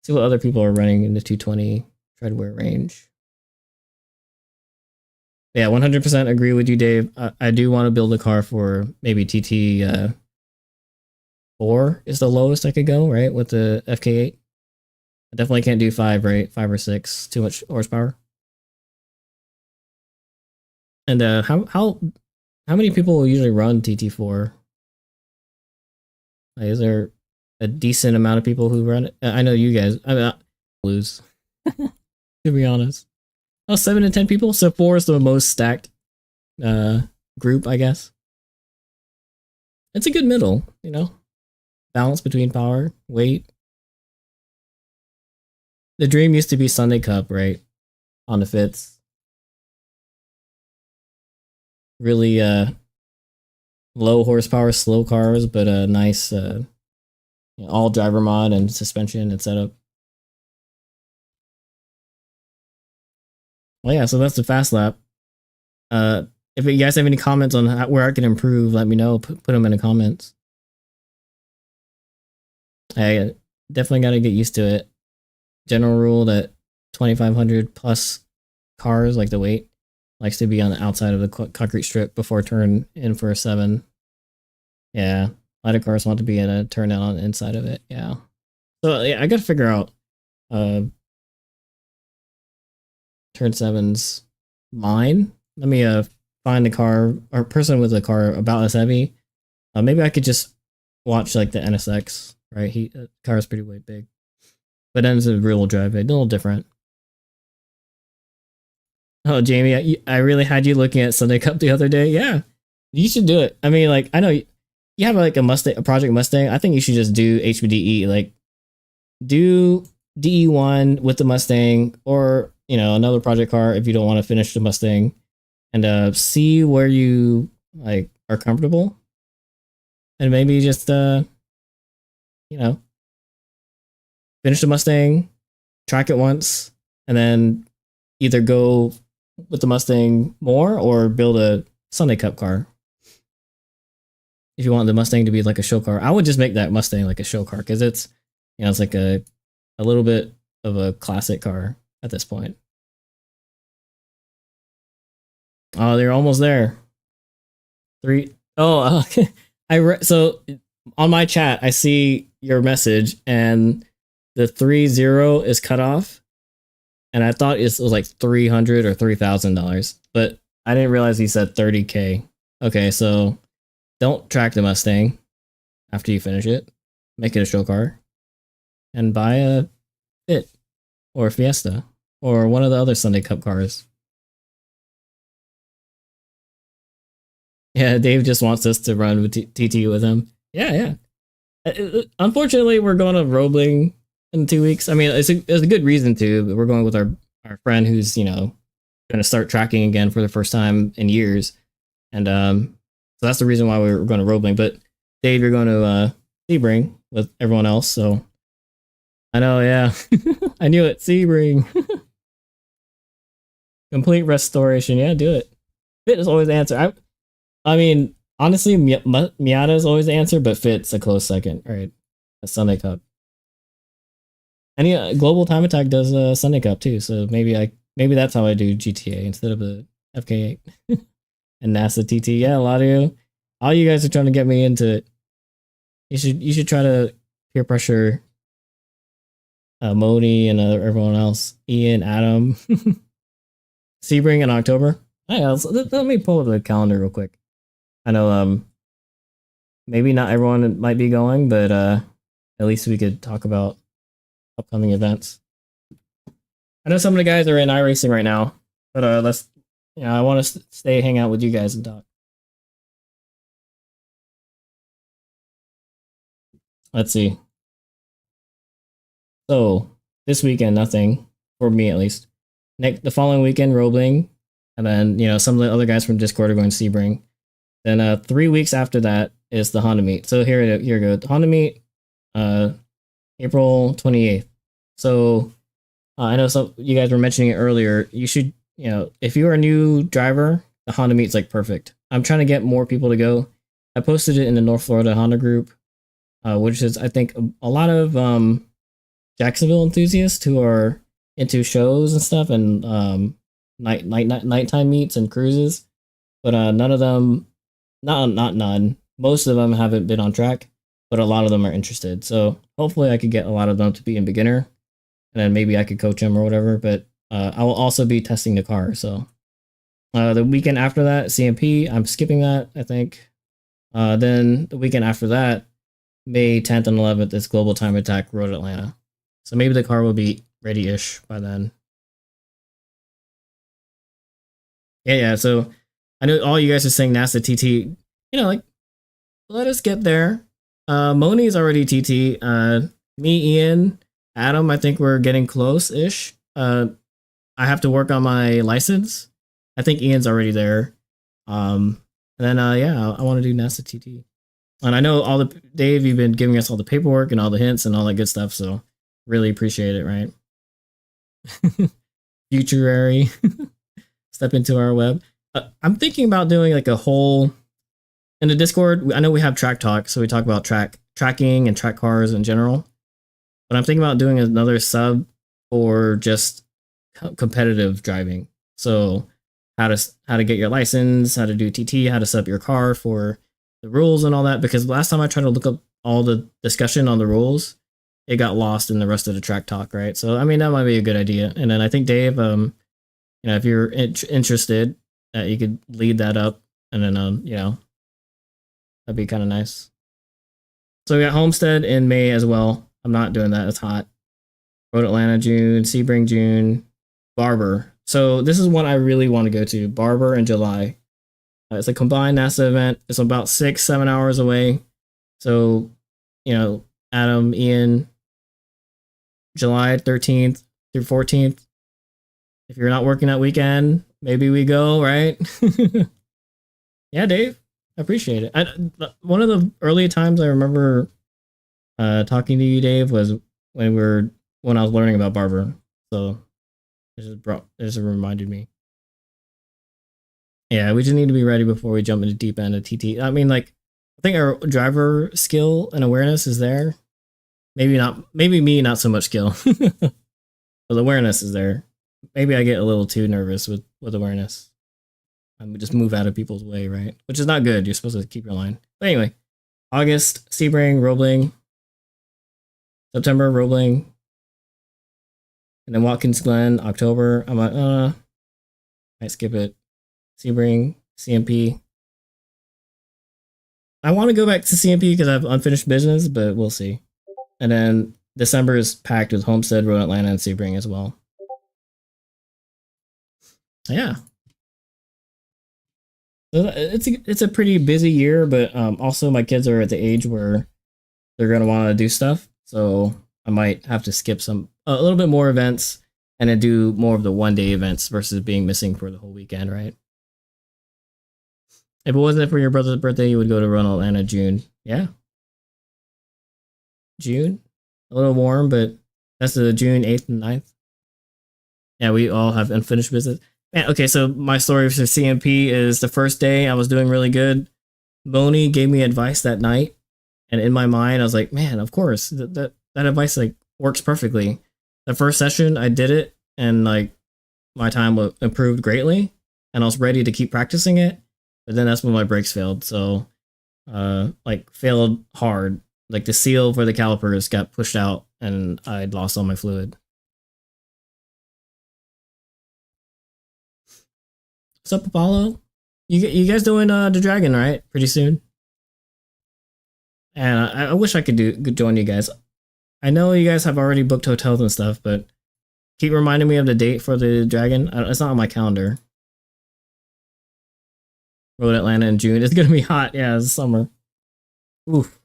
Speaker 1: See what other people are running in the 220 treadwear range. Yeah, 100% agree with you, Dave. I do want to build a car for maybe TT 4 is the lowest I could go, right? With the FK8. I definitely can't do 5, right? 5 or 6, too much horsepower. And how many people will usually run TT4? Like, is there a decent amount of people who run it? I know you guys. I mean, lose. To be honest. Oh, 7 to 10 people? So 4 is the most stacked group, I guess. It's a good middle, you know? Balance between power, weight. The dream used to be Sunday Cup, right? On the fits. Really low horsepower, slow cars, but a nice all driver mod and suspension and setup. Well, yeah, so that's the fast lap. If you guys have any comments on where I can improve, let me know. Put them in the comments. I definitely got to get used to it. General rule that 2,500 plus cars, like the weight, likes to be on the outside of the concrete strip before turn in for a 7. Yeah, lighter cars want to be in a turn out on the inside of it. Yeah. So yeah, I got to figure out turn 7's mine. Let me find the car or person with a car about as heavy. Maybe I could just watch like the NSX, right? The car is pretty way big, but then it's a rear wheel drive, a little different. Oh, Jamie, I really had you looking at Sunday Cup the other day. Yeah, you should do it. I mean, like, I know you have like a Mustang, a Project Mustang. I think you should just do HBDE, like do DE1 with the Mustang, or another project car if you don't want to finish the Mustang, and see where you like are comfortable, and maybe just finish the Mustang, track it once, and then either go with the Mustang more or build a Sunday Cup car. If you want the Mustang to be like a show car, I would just make that Mustang like a show car, because it's it's like a little bit of a classic car at this point. Oh, they're almost there. 3. Oh, so on my chat, I see your message, and the 3-0 is cut off, and I thought it was like $300 or $3,000, but I didn't realize he said 30K. Okay, so don't track the Mustang after you finish it. Make it a show car, and buy a Fit or Fiesta or one of the other Sunday Cup cars. Yeah, Dave just wants us to run with TT with him. Yeah. Unfortunately, we're going to Roebling in 2 weeks. I mean, it's a good reason to. But we're going with our friend who's going to start tracking again for the first time in years, and so that's the reason why we're going to Roebling. But Dave, you're going to Sebring with everyone else. So I know, yeah, I knew it. Sebring. Complete restoration. Yeah, do it. Fit is always the answer. I mean, honestly, Miata is always the answer, but Fit's a close second, right? A Sunday Cup. And Global Time Attack does a Sunday Cup too, so maybe that's how I do GTA instead of the FK8 and NASA TT. Yeah, a lot of all you guys are trying to get me into it. You should try to peer pressure Modi and everyone else. Ian, Adam, Sebring in October. Let me pull up the calendar real quick. I know maybe not everyone might be going, but at least we could talk about upcoming events. I know some of the guys are in iRacing right now, but let's I want to stay hang out with you guys and talk. Let's see. So this weekend, nothing for me at least. The following weekend, Roebling, and then some of the other guys from Discord are going to Sebring. Then 3 weeks after that is the Honda meet. So here we go. The Honda meet, April 28th. So I know some you guys were mentioning it earlier. You should, if you're a new driver, the Honda meet's like perfect. I'm trying to get more people to go. I posted it in the North Florida Honda group, which is I think a lot of Jacksonville enthusiasts who are into shows and stuff, and nighttime meets and cruises. But none of them, not none. Most of them haven't been on track, but a lot of them are interested. So hopefully I could get a lot of them to be in beginner, and then maybe I could coach them or whatever. But I will also be testing the car. So the weekend after that, CMP, I'm skipping that, I think. Then the weekend after that, May 10th and 11th, is Global Time Attack Road Atlanta. So maybe the car will be ready-ish by then. Yeah. So I know all you guys are saying NASA TT. Let us get there. Moni's already TT. Me, Ian, Adam, I think we're getting close-ish. I have to work on my license. I think Ian's already there. And then, I want to do NASA TT. And I know Dave, you've been giving us all the paperwork and all the hints and all that good stuff, so really appreciate it, right? Futurary. Step into our web. I'm thinking about doing like a whole in the Discord. I know we have track talk, so we talk about tracking and track cars in general. But I'm thinking about doing another sub for just competitive driving. So how to get your license, how to do TT, how to set up your car for the rules and all that. Because last time I tried to look up all the discussion on the rules, it got lost in the rest of the track talk, right? So I mean that might be a good idea. And then I think Dave, if you're interested, you could lead that up, and then that'd be kind of nice. So we got Homestead in May as well. I'm not doing that. It's hot. Road Atlanta June, Sebring June, Barber. So this is one I really want to go to. Barber in July. It's a combined NASA event. It's about 6-7 hours away. So, you know, Adam, Ian, July 13th through 14th. If you're not working that weekend, maybe we go, right? Yeah, Dave. I appreciate it. One of the early times I remember talking to you, Dave, was when I was learning about Barber. So this reminded me. Yeah, we just need to be ready before we jump into deep end of TT. I mean, like, I think our driver skill and awareness is there. Maybe me, not so much skill. But awareness is there. Maybe I get a little too nervous with awareness. I would just move out of people's way, right? Which is not good. You're supposed to keep your line. But anyway, August, Sebring, Roebling. September, Roebling. And then Watkins Glen, October. I'm like, might skip it. Sebring, CMP. I want to go back to CMP because I have unfinished business, but we'll see. And then December is packed with Homestead, Road Atlanta, and Sebring as well. Yeah. It's a pretty busy year, but also my kids are at the age where they're going to want to do stuff. So I might have to skip a little bit more events and then do more of the one-day events versus being missing for the whole weekend, right? If it wasn't for your brother's birthday, you would go to Run Atlanta June. Yeah. June? A little warm, but that's the June 8th and 9th. Yeah, we all have unfinished business. Man, okay, so my story for CMP is the first day I was doing really good. Boney gave me advice that night. And in my mind, I was like, man, of course, that advice like works perfectly. The first session, I did it, and like my time improved greatly, and I was ready to keep practicing it. But then that's when my brakes failed. So, like, failed hard. Like, the seal for the calipers got pushed out, and I'd lost all my fluid. What's up, Apollo? You guys doing the Dragon, right? Pretty soon? And I wish I could join you guys. I know you guys have already booked hotels and stuff, but keep reminding me of the date for the Dragon. It's not on my calendar. Road Atlanta in June. It's gonna be hot. Yeah, it's summer. Oof.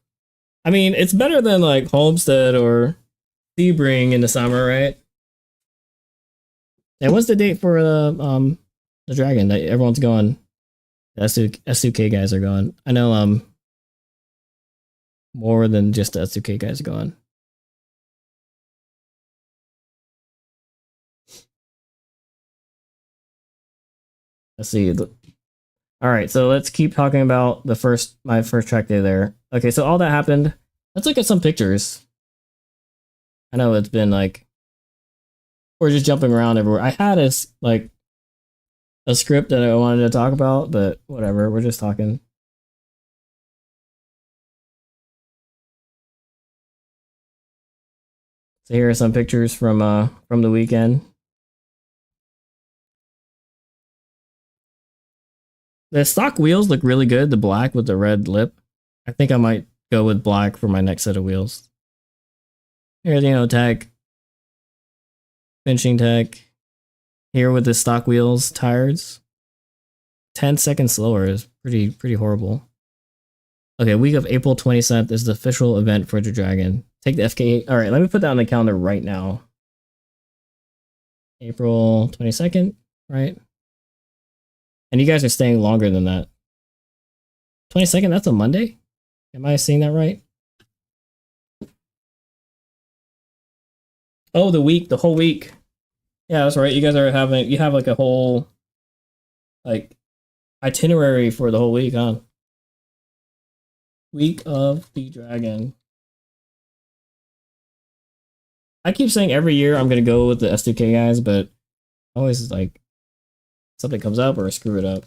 Speaker 1: I mean, it's better than like Homestead or Sebring in the summer, right? And what's the date for the Dragon that everyone's going? The S2K guys are going. I know more than just the S2K guys are going. Let's see. All right, so let's keep talking about my first track day there. Okay, so all that happened. Let's look at some pictures. I know it's been like we're just jumping around everywhere. I had a script that I wanted to talk about, but whatever. We're just talking. So here are some pictures from the weekend. The stock wheels look really good. The black with the red lip. I think I might go with black for my next set of wheels. Here's, tech. Finishing tech. Here with the stock wheels, tires. 10 seconds slower is pretty horrible. Okay, week of April 27th is the official event for the Dragon. Take the FK8. All right, let me put that on the calendar right now. April 22nd, right? And you guys are staying longer than that. 22nd, that's a Monday? Am I seeing that right? Oh, the whole week. Yeah, that's right. You guys you have like a whole like itinerary for the whole week, huh? Week of the Dragon. I keep saying every year I'm gonna go with the S2K guys, but always like something comes up or I screw it up.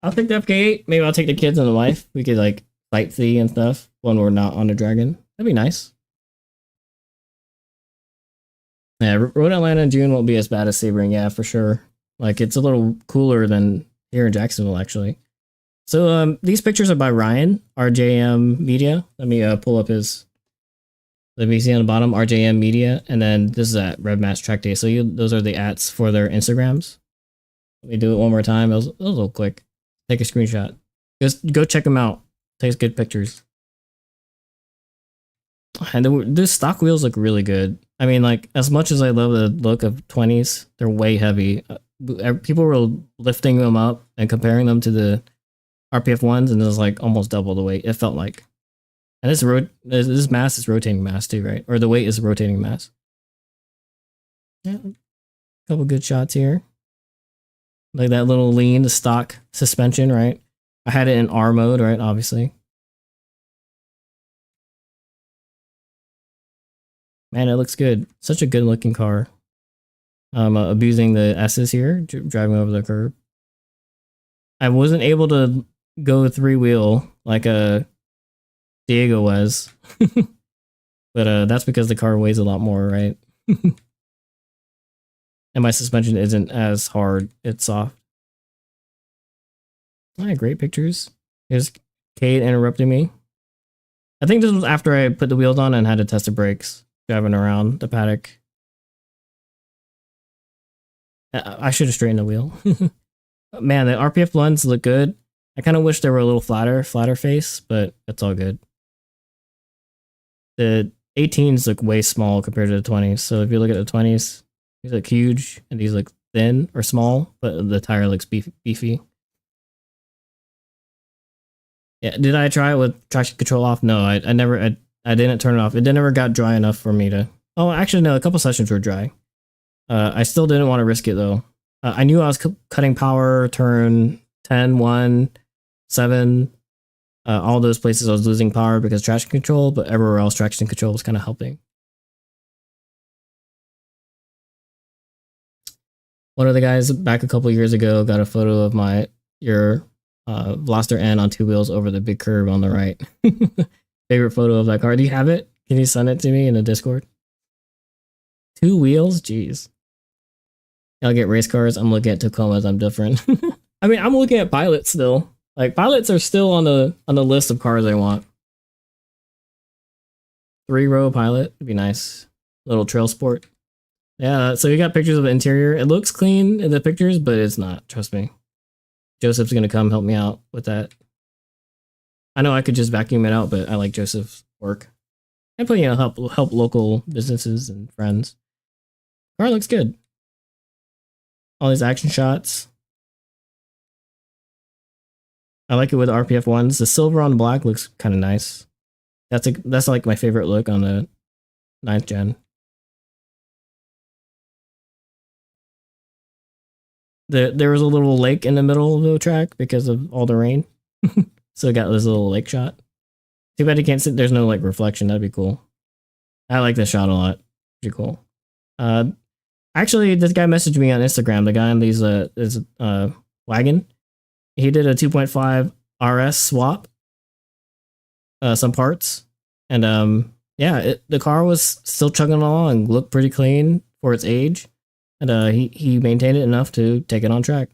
Speaker 1: I'll take the FK8. Maybe I'll take the kids and the wife. We could like sightsee and stuff when we're not on the Dragon. That'd be nice. Yeah, Road Atlanta in June won't be as bad as Sebring, yeah, for sure. Like, it's a little cooler than here in Jacksonville, actually. So these pictures are by Ryan, RJM Media. Let me pull up his. Let me see on the bottom, RJM Media, and then this is at Red Match Track Day. So those are the ats for their Instagrams. Let me do it one more time. It was a little quick. Take a screenshot. Just go check them out. Takes good pictures. And the stock wheels look really good. I mean, like, as much as I love the look of 20s, they're way heavy. People were lifting them up and comparing them to the RPF ones, and it was like almost double the weight. It felt like. And this mass is rotating mass too, right? Or the weight is rotating mass. Yeah, a couple good shots here. Like that little lean, the stock suspension, right? I had it in R mode, right? Obviously. Man, it looks good. Such a good looking car. I'm abusing the S's here, driving over the curb. I wasn't able to go 3-wheel like Diego was. But that's because the car weighs a lot more, right? And my suspension isn't as hard. It's soft. Alright, great pictures. Here's Kate interrupting me. I think this was after I put the wheels on and had to test the brakes. Driving around the paddock. I should have straightened the wheel. Man, the RPF blends look good. I kind of wish they were a little flatter face, but it's all good. The 18s look way small compared to the 20s. So if you look at the 20s, these look huge and these look thin or small, but the tire looks beefy. Yeah, did I try it with traction control off? No, I didn't turn it off. It never got dry enough for me to... Oh, actually, no, a couple sessions were dry. I still didn't want to risk it, though. I knew I was cutting power, turn 10, 1, 7. All those places I was losing power because traction control, but everywhere else, traction control was kind of helping. One of the guys back a couple years ago got a photo of your Veloster N on 2 wheels over the big curve on the right. Favorite photo of that car. Do you have it? Can you send it to me in the Discord? 2 wheels? Jeez. I'll get race cars. I'm looking at Tacomas. I'm different. I mean, I'm looking at pilots still. Like, pilots are still on the list of cars I want. 3-row pilot would be nice. Little trail sport. Yeah, so you got pictures of the interior. It looks clean in the pictures, but it's not. Trust me. Joseph's gonna come help me out with that. I know I could just vacuum it out, but I like Joseph's work. And put, help local businesses and friends. Car looks good. All these action shots. I like it with RPF ones. The silver on black looks kind of nice. That's like my favorite look on the 9th gen. There was a little lake in the middle of the track because of all the rain. So it got this little lake shot. Too bad you can't see. There's no like reflection. That'd be cool. I like this shot a lot. Pretty cool. Actually, this guy messaged me on Instagram. The guy on these wagon. He did a 2.5 RS swap. Some parts, and yeah, the car was still chugging along. Looked pretty clean for its age, and he maintained it enough to take it on track.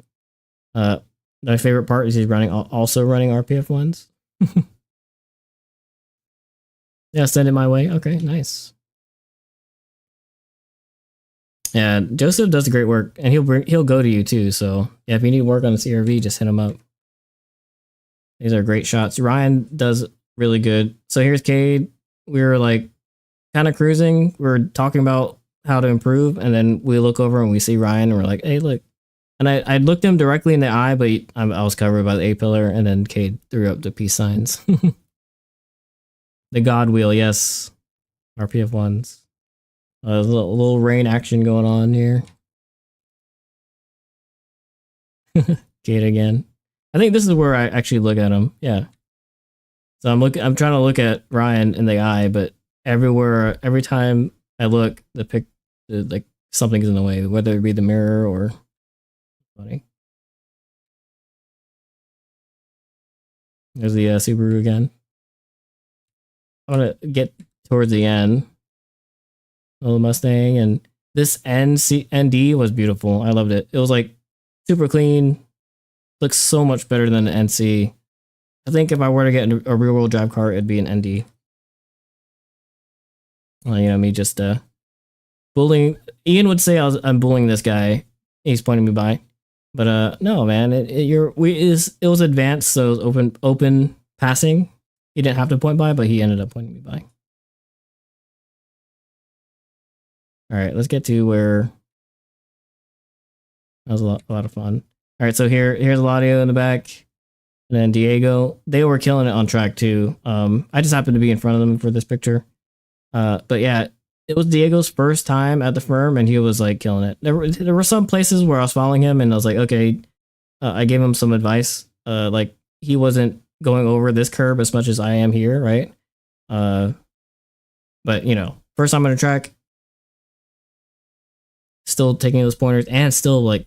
Speaker 1: My favorite part is he's also running RPF ones. Yeah, send it my way. Okay, nice. Yeah, Joseph does great work, and he'll go to you too. So yeah, if you need work on the CRV, just hit him up. These are great shots. Ryan does really good. So here's Cade. We were like kind of cruising. We were talking about how to improve, and then we look over and we see Ryan, and we're like, "Hey, look!" And I looked him directly in the eye, but I was covered by the A pillar, and then Cade threw up the peace signs. The God wheel, yes. RPF ones. There's a little rain action going on here. Cade again. I think this is where I actually look at him. Yeah. So I'm trying to look at Ryan in the eye, but every time I look, like something's in the way, whether it be the mirror or funny. There's the Subaru again. I want to get towards the end. Little Mustang, and this ND was beautiful. I loved it. It was like super clean. Looks so much better than the NC. I think if I were to get a rear-wheel drive car, it'd be an ND. Well, you know, me just bullying. Ian would say I'm bullying this guy. He's pointing me by, but no, man. It was advanced, so it was open passing. He didn't have to point by, but he ended up pointing me by. All right, let's get to where that was a lot of fun. All right, so here's Eladio in the back, and then Diego. They were killing it on track too. I just happened to be in front of them for this picture. But yeah, it was Diego's first time at the firm, and he was like killing it. There were some places where I was following him, and I was like, okay, I gave him some advice. Like he wasn't going over this curb as much as I am here, right? But you know, first time on a track, still taking those pointers and still like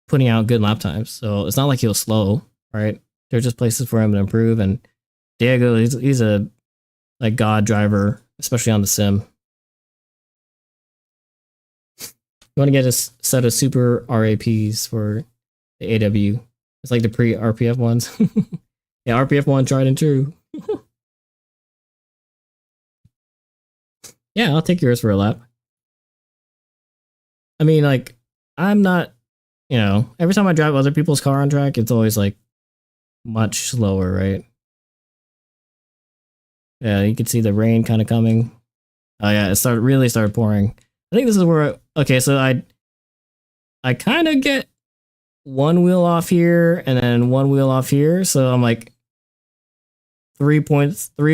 Speaker 1: putting out good lap times. So it's not like he was slow, right? There's just places for him to improve. And Diego, he's a like god driver, especially on the sim. You want to get a set of super RAPs for the AW. It's like the pre-RPF ones. Yeah, RPF 1 tried and true. Yeah, I'll take yours for a lap. I mean, like, I'm not, you know, every time I drive other people's car on track, it's always like much slower, right? Yeah, you can see the rain kind of coming. Oh yeah, it really started pouring. I think this is where, okay, so I kind of get one wheel off here and then one wheel off here. So I'm like 3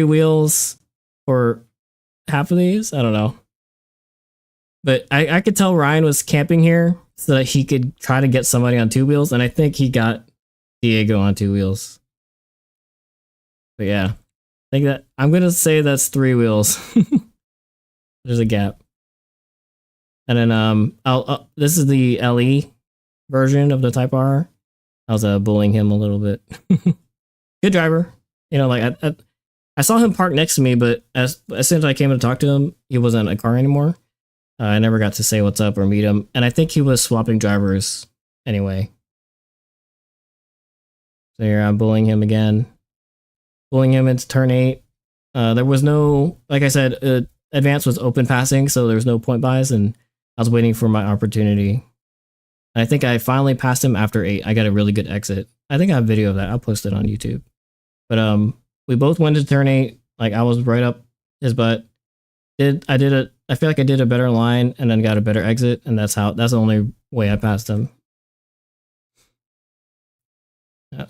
Speaker 1: wheels for half of these. I don't know. But I could tell Ryan was camping here so that he could try to get somebody on 2 wheels. And I think he got Diego on 2 wheels. But yeah, I think that I'm going to say that's 3 wheels. There's a gap. And then this is the LE version of the Type-R. I was bullying him a little bit. Good driver. You know, like I saw him park next to me, but as soon as I came to talk to him, he wasn't a car anymore. I never got to say what's up or meet him. And I think he was swapping drivers anyway. So here I'm bullying him again. Bullying him into turn 8. There was no, like I said, advance was open passing, so there was no point buys, and I was waiting for my opportunity. And I think I finally passed him after 8. I got a really good exit. I think I have a video of that. I'll post it on YouTube. But we both went to turn 8. Like I was right up his butt. I feel like I did a better line and then got a better exit, and that's the only way I passed him.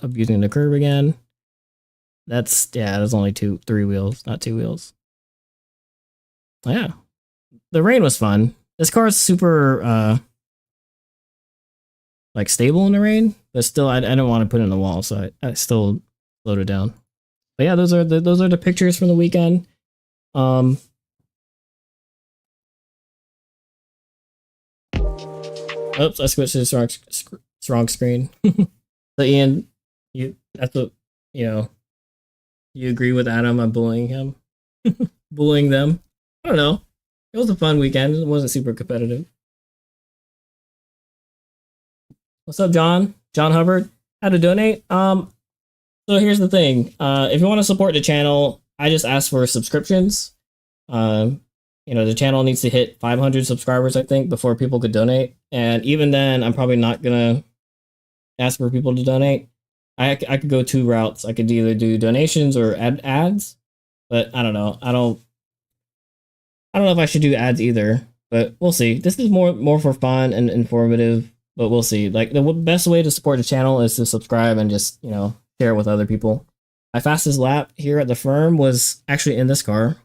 Speaker 1: Abusing the curb again. That's only 3 wheels, not 2 wheels. Yeah. The rain was fun. This car is super like stable in the rain, but still I don't want to put it in the wall, so I still slowed it down. But yeah, those are the pictures from the weekend. Oops, I switched to the wrong screen. So Ian, that's what, you know, you agree with Adam on bullying him? Bullying them? I don't know. It was a fun weekend. It wasn't super competitive. What's up, John? John Hubbard. How to donate? So here's the thing. If you want to support the channel, I just ask for subscriptions. You know, the channel needs to hit 500 subscribers, I think, before people could donate. And even then, I'm probably not gonna ask for people to donate. I could go 2 routes. I could either do donations or ads, but I don't know. I don't know if I should do ads either, but we'll see. This is more for fun and informative, but we'll see. Like the best way to support the channel is to subscribe and just, you know, share it with other people. My fastest lap here at the firm was actually in this car,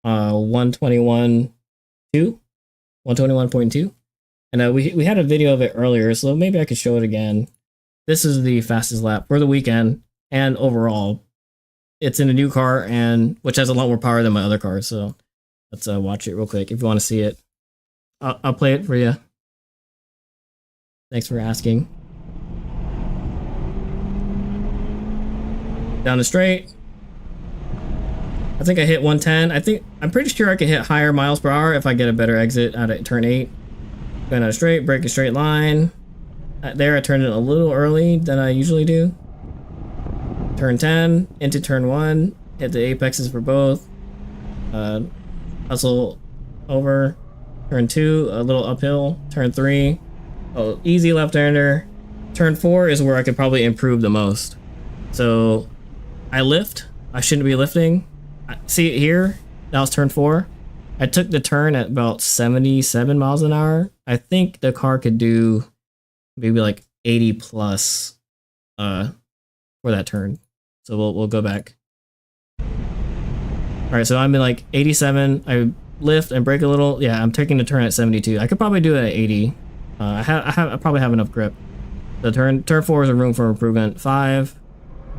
Speaker 1: 121.2, and we had a video of it earlier, so maybe I could show it again. This is the fastest lap for the weekend and overall. It's in a new car, and which has a lot more power than my other car. So let's watch it real quick if you want to see it. I'll play it for you. Thanks for asking. Down the straight. I think I hit 110. I'm pretty sure I can hit higher miles per hour if I get a better exit out of turn 8. Going out straight, break a straight line. There I turned it a little early than I usually do. turn 10 into turn 1, hit the apexes for both. Hustle over. Turn 2, a little uphill. Turn 3, oh, easy left-hander. Turn 4 is where I could probably improve the most. So I lift. I shouldn't be lifting. See it here? That was turn 4. I took the turn at about 77 miles an hour. I think the car could do maybe like 80 plus for that turn. So we'll go back. All right, so I'm in like 87. I lift and brake a little. Yeah, I'm taking the turn at 72. I could probably do it at 80. I probably have enough grip. The turn 4 is a room for improvement. 5,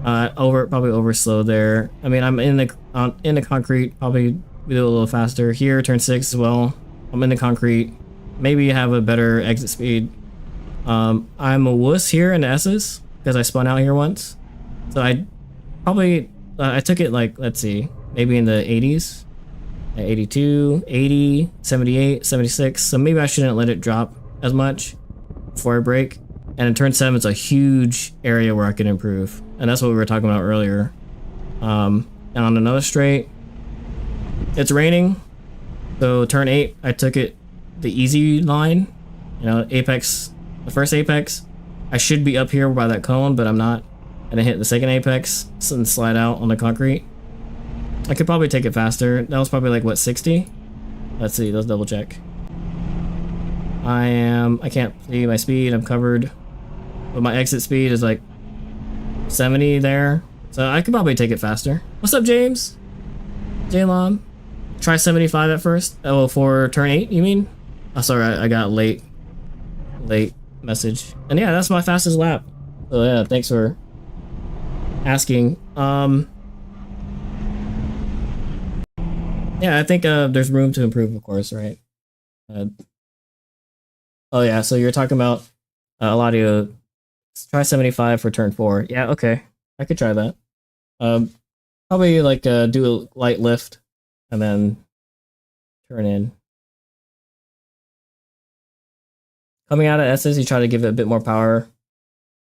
Speaker 1: probably over slow there. I mean, I'm in the concrete. Probably do it a little faster here. Turn 6 as well. I'm in the concrete. Maybe have a better exit speed. I'm a wuss here in the S's because I spun out here once. So I probably I took it like, let's see, maybe in the 80s. 82, 80, 78, 76. So maybe I shouldn't let it drop as much before I brake. And in turn 7, it's a huge area where I can improve. And that's what we were talking about earlier. And on another straight, it's raining. So turn 8, I took it the easy line. You know, apex, the first apex. I should be up here by that cone, but I'm not. And I hit the second apex and slide out on the concrete. I could probably take it faster. That was probably like, what, 60? Let's see, let's double check. I can't see my speed, I'm covered. But my exit speed is like 70 there. So I could probably take it faster. What's up, James? J-Lom. Try 75 at first. Oh, for turn 8, you mean? Oh, sorry, I got late message. And yeah, that's my fastest lap. So yeah, thanks for asking. Yeah, I think there's room to improve, of course, right? Oh yeah, so you're talking about Eladio. Try 75 for turn 4. Yeah, okay, I could try that. Probably like do a light lift and then turn in. Coming out of S's, you try to give it a bit more power.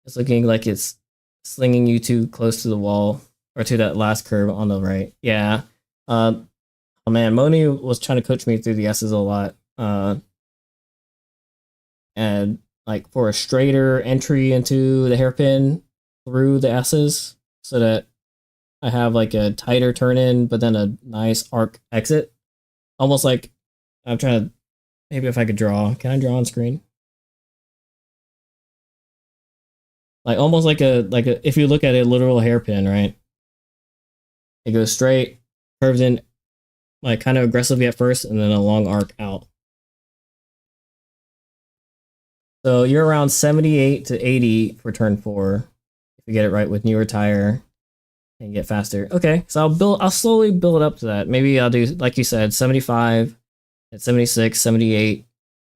Speaker 1: It's looking like it's slinging you too close to the wall or to that last curve on the right. Yeah. Oh man, Moni was trying to coach me through the S's a lot. And like for a straighter entry into the hairpin through the S's so that I have like a tighter turn in, but then a nice arc exit. Almost like I'm trying to, maybe if I could draw. Can I draw on screen? Like almost like a, if you look at a literal hairpin, right? It goes straight, curves in, like kind of aggressively at first, and then a long arc out. So you're around 78 to 80 for turn 4. If you get it right with newer tire and get faster. Okay, so I'll slowly build up to that. Maybe I'll do, like you said, 75 at 76, 78.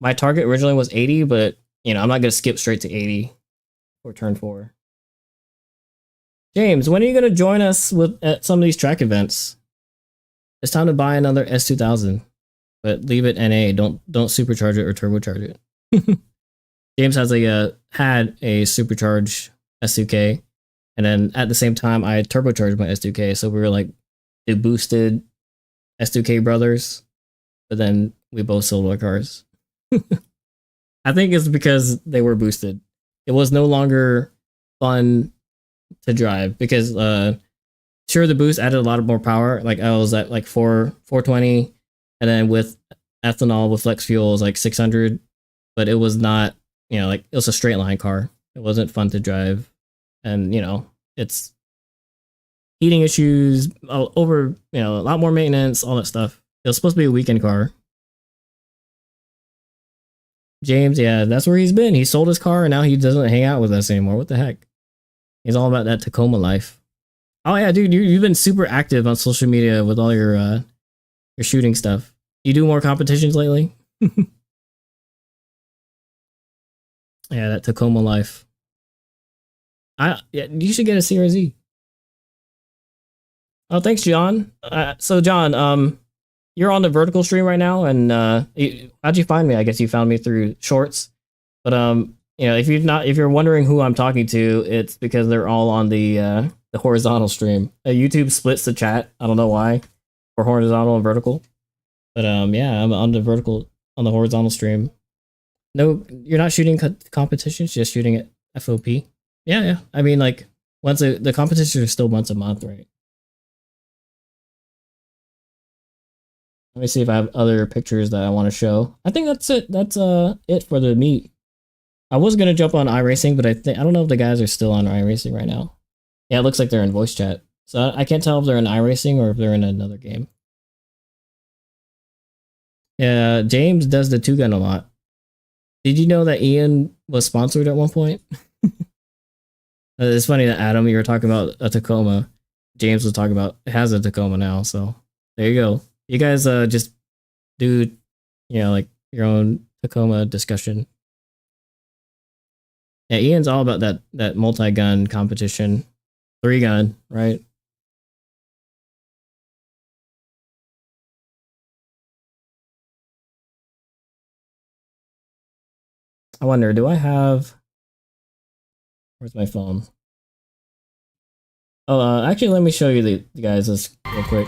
Speaker 1: My target originally was 80, but you know, I'm not gonna skip straight to 80 for turn 4. James, when are you gonna join us at some of these track events? It's time to buy another S2000, but leave it NA. Don't supercharge it or turbocharge it. James has had a supercharged S2K, and then at the same time I turbocharged my S2K, so we were like the boosted S2K brothers, but then we both sold our cars. I think it's because they were boosted. It was no longer fun to drive because sure, the boost added a lot of more power. Like I was at like 420, and then with ethanol with flex fuel it was like 600, but it was not, you know, like it was a straight line car. It wasn't fun to drive, and you know, it's heating issues over, you know, a lot more maintenance, all that stuff. It was supposed to be a weekend car. James, yeah, that's where he's been. He sold his car and now he doesn't hang out with us anymore. What the heck? He's all about that Tacoma life. Oh yeah, dude, you've been super active on social media with all your shooting stuff. You do more competitions lately? Yeah, that Tacoma life. Yeah, you should get a CRZ. Oh, thanks, John. So John, you're on the vertical stream right now, and how'd you find me? I guess you found me through shorts. But you know, if you're wondering who I'm talking to, it's because they're all on the the horizontal stream. YouTube splits the chat. I don't know why, for horizontal and vertical. But yeah, I'm on the horizontal stream. No, you're not shooting competitions, just shooting at FOP. Yeah. I mean, like the competitions are still once a month, right? Let me see if I have other pictures that I want to show. I think that's it. That's it for the meet. I was gonna jump on iRacing, but I don't know if the guys are still on iRacing right now. Yeah, it looks like they're in voice chat. So I can't tell if they're in iRacing or if they're in another game. Yeah, James does the 2-gun a lot. Did you know that Ian was sponsored at one point? It's funny that Adam, you were talking about a Tacoma. James was talking about it has a Tacoma now. So there you go. You guys just do, like your own Tacoma discussion. Yeah, Ian's all about that multi-gun competition. 3-gun, right? I wonder, do I have... Where's my phone? Oh, actually, let me show you the guys this real quick.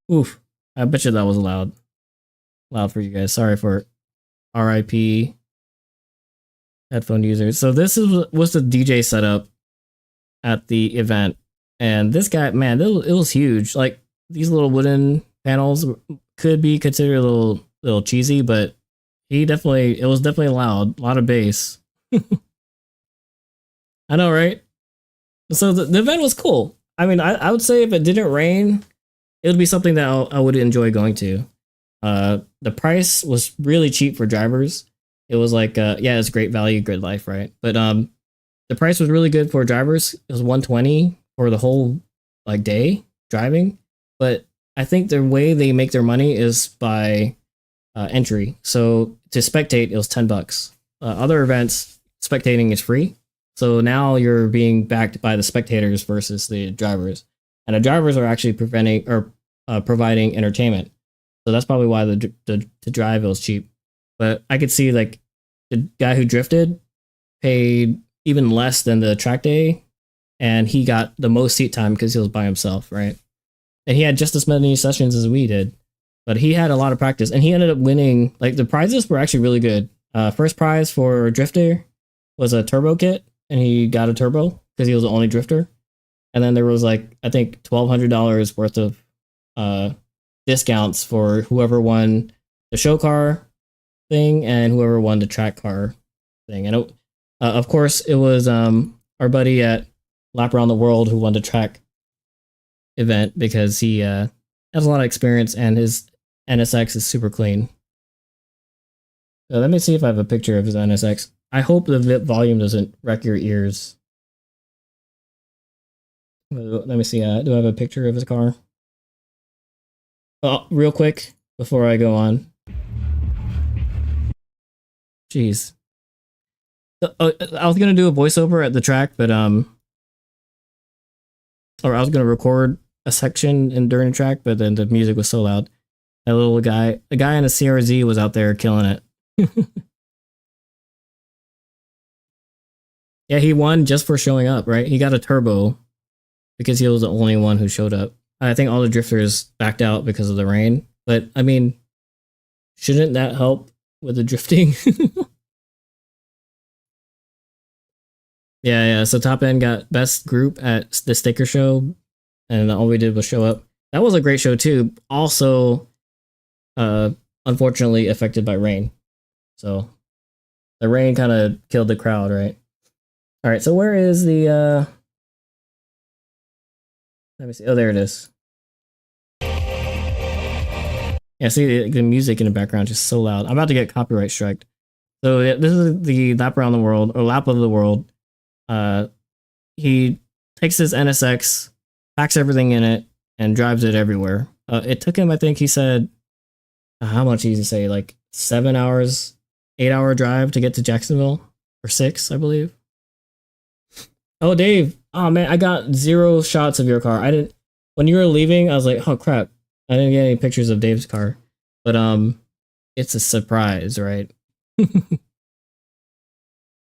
Speaker 1: Oof. I bet you that was loud. Loud for you guys. Sorry for RIP headphone users. So this was the DJ setup at the event. And this guy, man, it was huge. Like, these little wooden panels could be considered a little cheesy, but it was definitely loud. A lot of bass. I know, right? So the event was cool. I mean, I would say if it didn't rain, it would be something that I would enjoy going to. The price was really cheap for drivers. It was like, yeah, it's great value, good life, right? But the price was really good for drivers. It was $120 for the whole day driving. But I think the way they make their money is by entry. So to spectate, it was $10. Other events, spectating is free. So now you're being backed by the spectators versus the drivers, and the drivers are actually providing entertainment. So that's probably why the drive was cheap. But I could see like the guy who drifted paid even less than the track day, and he got the most seat time because he was by himself, right? And he had just as many sessions as we did, but he had a lot of practice, and he ended up winning. Like, the prizes were actually really good. First prize for drifter was a turbo kit, and he got a turbo because he was the only drifter. And then there was I think $1,200 worth of discounts for whoever won the show car thing and whoever won the track car thing. And of course, it was our buddy at Lap Around the World who won the track event because he has a lot of experience and his NSX is super clean. So let me see if I have a picture of his NSX. I hope the volume doesn't wreck your ears. Let me see. Do I have a picture of his car? Oh, real quick before I go on. Jeez. I was gonna do a voiceover at the track, but or I was gonna record a section during the track, but then the music was so loud. That little guy, the guy in the CRZ, was out there killing it. Yeah, he won just for showing up, right? He got a turbo because he was the only one who showed up. I think all the drifters backed out because of the rain. But, I mean, shouldn't that help with the drifting? Yeah. So Top End got best group at the sticker show, and all we did was show up. That was a great show, too. Also, unfortunately affected by rain. So the rain kind of killed the crowd, right? All right, so where is the, let me see. Oh, there it is. Yeah, see the music in the background is just so loud. I'm about to get copyright striked. So yeah, this is the Lap Around the World, or Lap of the World. He takes his NSX, packs everything in it, and drives it everywhere. It took him, I think he said, how much did he say? Like 7 hours, 8-hour drive to get to Jacksonville, or 6, I believe. Oh, Dave. Oh, man, I got 0 shots of your car. I didn't... When you were leaving, I was like, oh, crap. I didn't get any pictures of Dave's car. But, it's a surprise, right?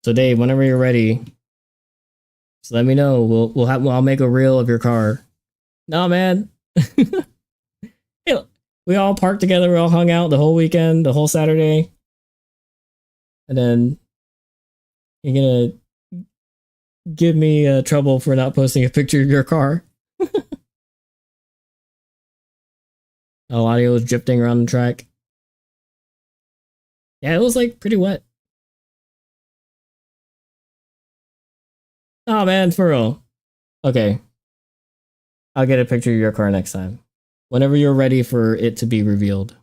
Speaker 1: So, Dave, whenever you're ready, Just let me know. I'll make a reel of your car. No, man. Hey, we all parked together. We all hung out the whole weekend, the whole Saturday. And then you're gonna give me trouble for not posting a picture of your car. Audio was drifting around the track. Yeah, it was like pretty wet. Oh man, for real. Okay. I'll get a picture of your car next time. Whenever you're ready for it to be revealed.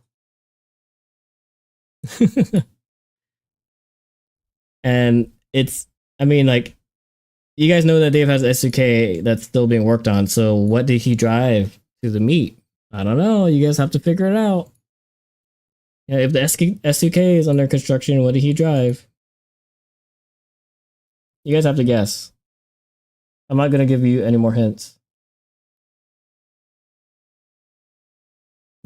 Speaker 1: And it's, I mean, like, you guys know that Dave has SUK that's still being worked on. So what did he drive to the meet? I don't know. You guys have to figure it out. Yeah, if the SUK is under construction, what did he drive? You guys have to guess. I'm not going to give you any more hints.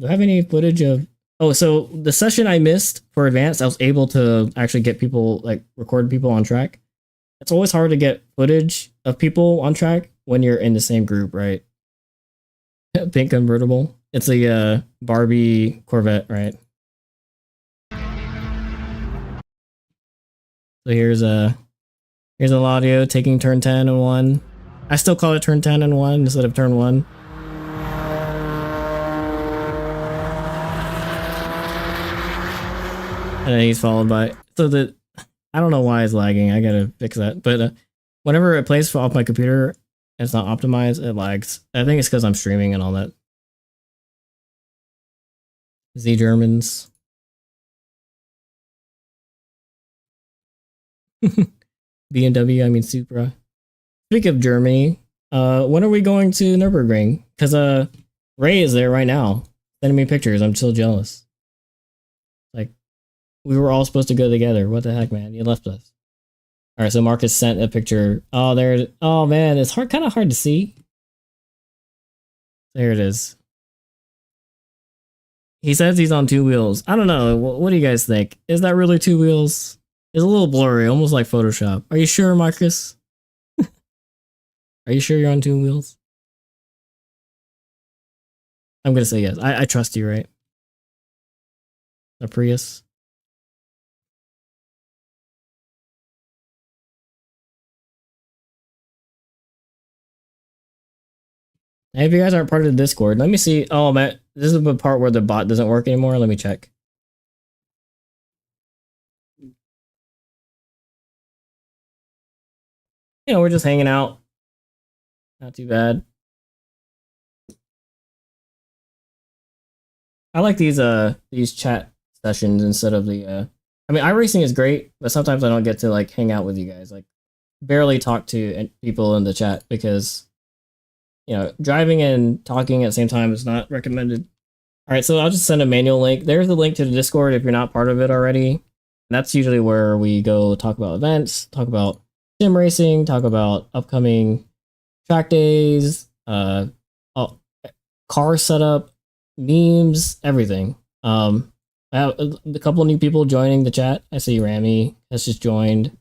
Speaker 1: Do I have any footage of... Oh, so the session I missed for advanced, I was able to actually get people, like, record people on track. It's always hard to get footage of people on track when you're in the same group, right? Pink convertible. It's a Barbie Corvette, right? So here's an audio taking turn 10 and 1. I still call it turn 10 and 1 instead of turn 1. And then he's followed by... So I don't know why it's lagging. I gotta fix that. But whenever it plays off my computer and it's not optimized, it lags. I think it's because I'm streaming and all that. Z Germans. BMW, I mean Supra. Speak of Germany, when are we going to Nürburgring? Because Ray is there right now, sending me pictures. I'm still jealous. Like, we were all supposed to go together. What the heck, man? You left us. All right, so Marcus sent a picture. Oh, there. Oh man, it's kind of hard to see. There it is. He says he's on 2 wheels. I don't know. What do you guys think? Is that really 2 wheels? It's a little blurry, almost like Photoshop. Are you sure, Marcus? Are you sure you're on 2 wheels? I'm gonna say yes. I trust you, right? A Prius. Hey, if you guys aren't part of the Discord, let me see. Oh man, this is the part where the bot doesn't work anymore. Let me check. You know, we're just hanging out. Not too bad. I like these chat sessions instead of the I mean, iRacing is great, but sometimes I don't get to like hang out with you guys. Like, barely talk to people in the chat because, you know, driving and talking at the same time is not recommended. All right, so I'll just send a manual link. There's the link to the Discord if you're not part of it already. And that's usually where we go talk about events, talk about sim racing, talk about upcoming track days, car setup, memes, everything. I have a couple new people joining the chat. I see Rami has just joined.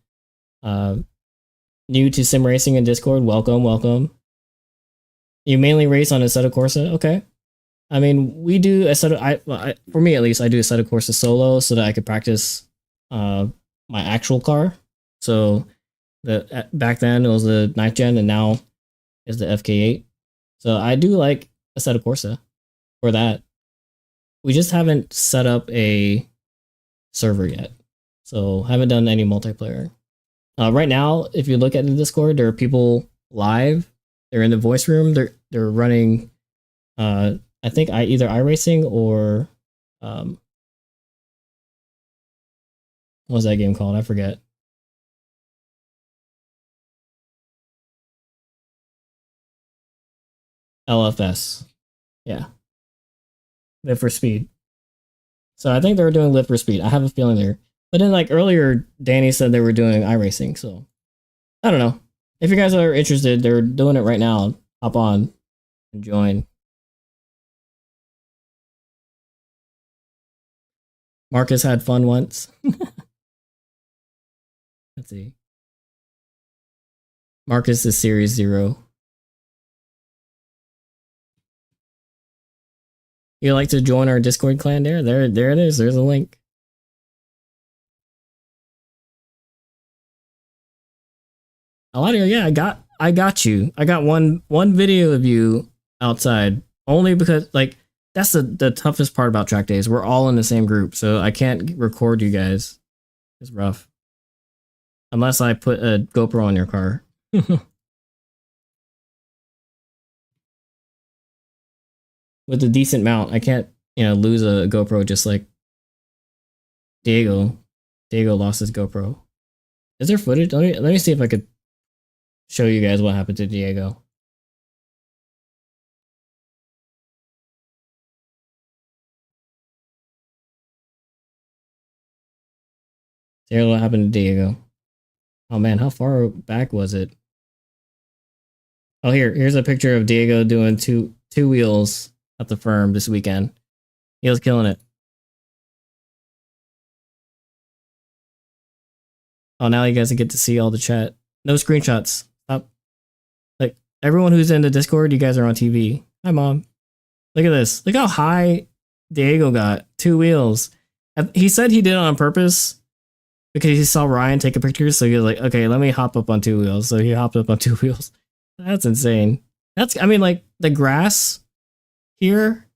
Speaker 1: New to sim racing in Discord. Welcome, welcome. You mainly race on Assetto Corsa? Okay. I mean, we do Assetto. For me at least, I do Assetto Corsa solo so that I could practice my actual car. So back then it was the 9th gen, and now is the FK8. So I do like Assetto Corsa for that. We just haven't set up a server yet, so haven't done any multiplayer. Right now, if you look at the Discord, there are people live. They're in the voice room. They're running. I think either iRacing or what was that game called? I forget. LFS. Yeah. Live for Speed. So I think they were doing Live for Speed. I have a feeling there. But then, like, earlier, Danny said they were doing iRacing, so I don't know. If you guys are interested, they're doing it right now. Hop on and join. Marcus had fun once. Let's see. Marcus is Series 0. You'd like to join our Discord clan there? There it is. There's a link. Eladio, yeah, I got you. I got one video of you outside. Only because, like, that's the toughest part about track days. We're all in the same group, so I can't record you guys. It's rough. Unless I put a GoPro on your car. With a decent mount, I can't, lose a GoPro just like Diego. Diego lost his GoPro. Is there footage? Let me see if I could show you guys what happened to Diego. Here's what happened to Diego. Oh man, how far back was it? Oh, here's a picture of Diego doing two wheels at the firm this weekend. He was killing it. Oh, now you guys get to see all the chat. No screenshots. Stop. Like, everyone who's in the Discord, you guys are on TV. Hi, Mom. Look at this. Look how high Diego got. 2 wheels. He said he did it on purpose because he saw Ryan take a picture, so he was like, okay, let me hop up on 2 wheels. So he hopped up on 2 wheels. That's insane. I mean, like, the grass here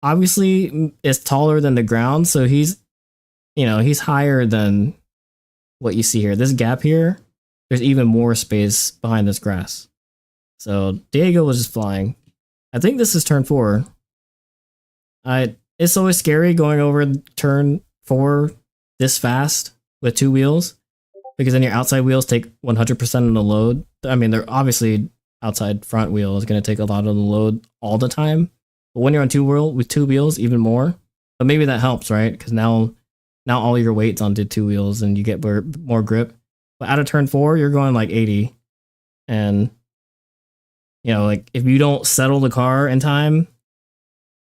Speaker 1: obviously is taller than the ground, so he's higher than what you see here. This gap here, there's even more space behind this grass. So Diego was just flying. I think this is turn 4. It's always scary going over turn 4 this fast with 2 wheels, because then your outside wheels take 100% of the load. I mean, they're obviously outside front wheel is going to take a lot of the load all the time. But when you're on 2 wheels, even more. But maybe that helps, right? Because now all your weight's onto 2 wheels and you get more grip. But out of turn 4, you're going like 80. And, like, if you don't settle the car in time,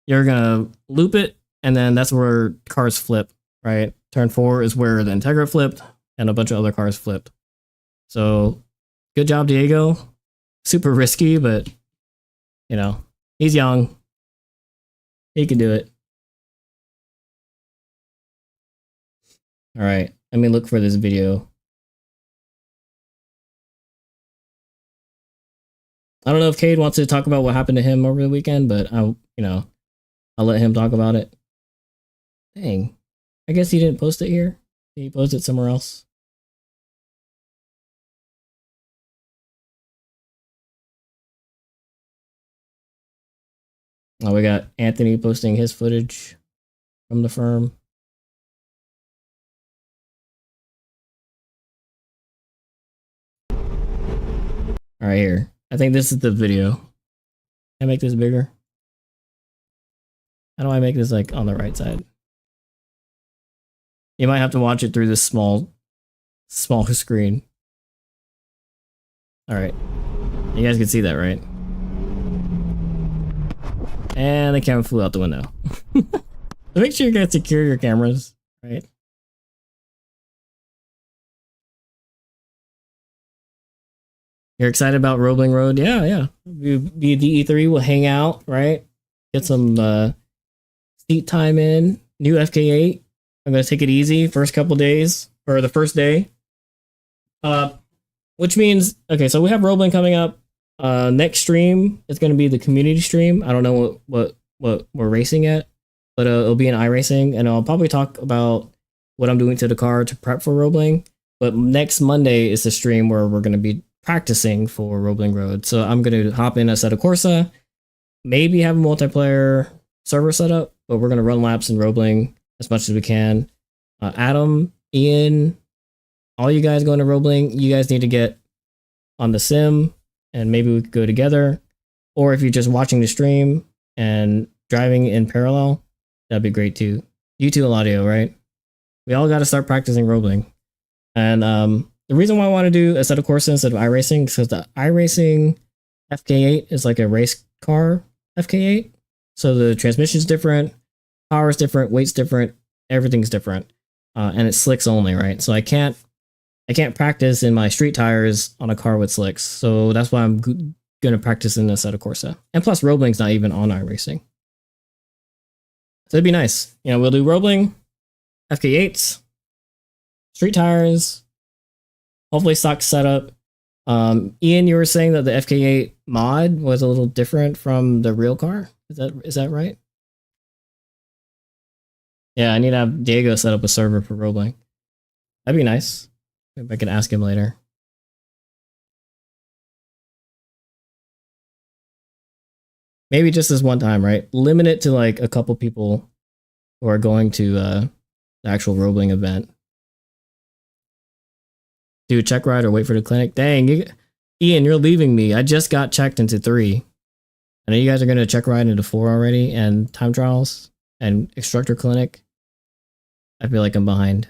Speaker 1: you're going to loop it. And then that's where cars flip, right? Turn 4 is where the Integra flipped and a bunch of other cars flipped. So good job, Diego. Super risky, but, he's young. He can do it. All right, let me look for this video. I don't know if Cade wants to talk about what happened to him over the weekend, but I'll let him talk about it. Dang. I guess he didn't post it here. He posted it somewhere else. Oh, we got Anthony posting his footage from the firm. All right, here. I think this is the video. Can I make this bigger? How do I make this like on the right side? You might have to watch it through this small screen. All right. You guys can see that, right? And the camera flew out the window. So make sure you guys secure your cameras, right? You're excited about Roebling Road? Yeah. Be the E3, we'll hang out, right? Get some seat time in. New FK8. I'm gonna take it easy first couple days, or the first day. Which means, okay, so we have Roebling coming up. Next stream is gonna be the community stream. I don't know what we're racing at, but it'll be an iRacing, and I'll probably talk about what I'm doing to the car to prep for Roebling. But next Monday is the stream where we're gonna be practicing for Roebling Road. So I'm gonna hop in Assetto Corsa, maybe have a multiplayer server set up, but we're gonna run laps in Roebling as much as we can. Adam, Ian, all you guys going to Roebling, you guys need to get on the sim, and maybe we could go together. Or if you're just watching the stream and driving in parallel, that'd be great too. You too, Eladio, right? We all got to start practicing Roebling. And the reason why I want to do Assetto Corsa instead of iRacing is because the iRacing FK8 is like a race car FK8. So the transmission's different, power's different, weight's different, everything's different. And it's slicks only, right? So I can't I can't practice in my street tires on a car with slicks, so that's why I'm gonna practice in Assetto Corsa. And plus, Roebling's not even on iRacing, so it'd be nice. You know, we'll do Roebling, FK8s, street tires, hopefully stock setup. Ian, you were saying that the FK8 mod was a little different from the real car. Is that right? Yeah, I need to have Diego set up a server for Roebling. That'd be nice. Maybe I can ask him later. Maybe just this one time, right? Limit it to like a couple people who are going to the actual Roebling event. Do a check ride or wait for the clinic. Dang, Ian, you're leaving me. I just got checked into 3. I know you guys are going to check ride into 4 already, and time trials and instructor clinic. I feel like I'm behind.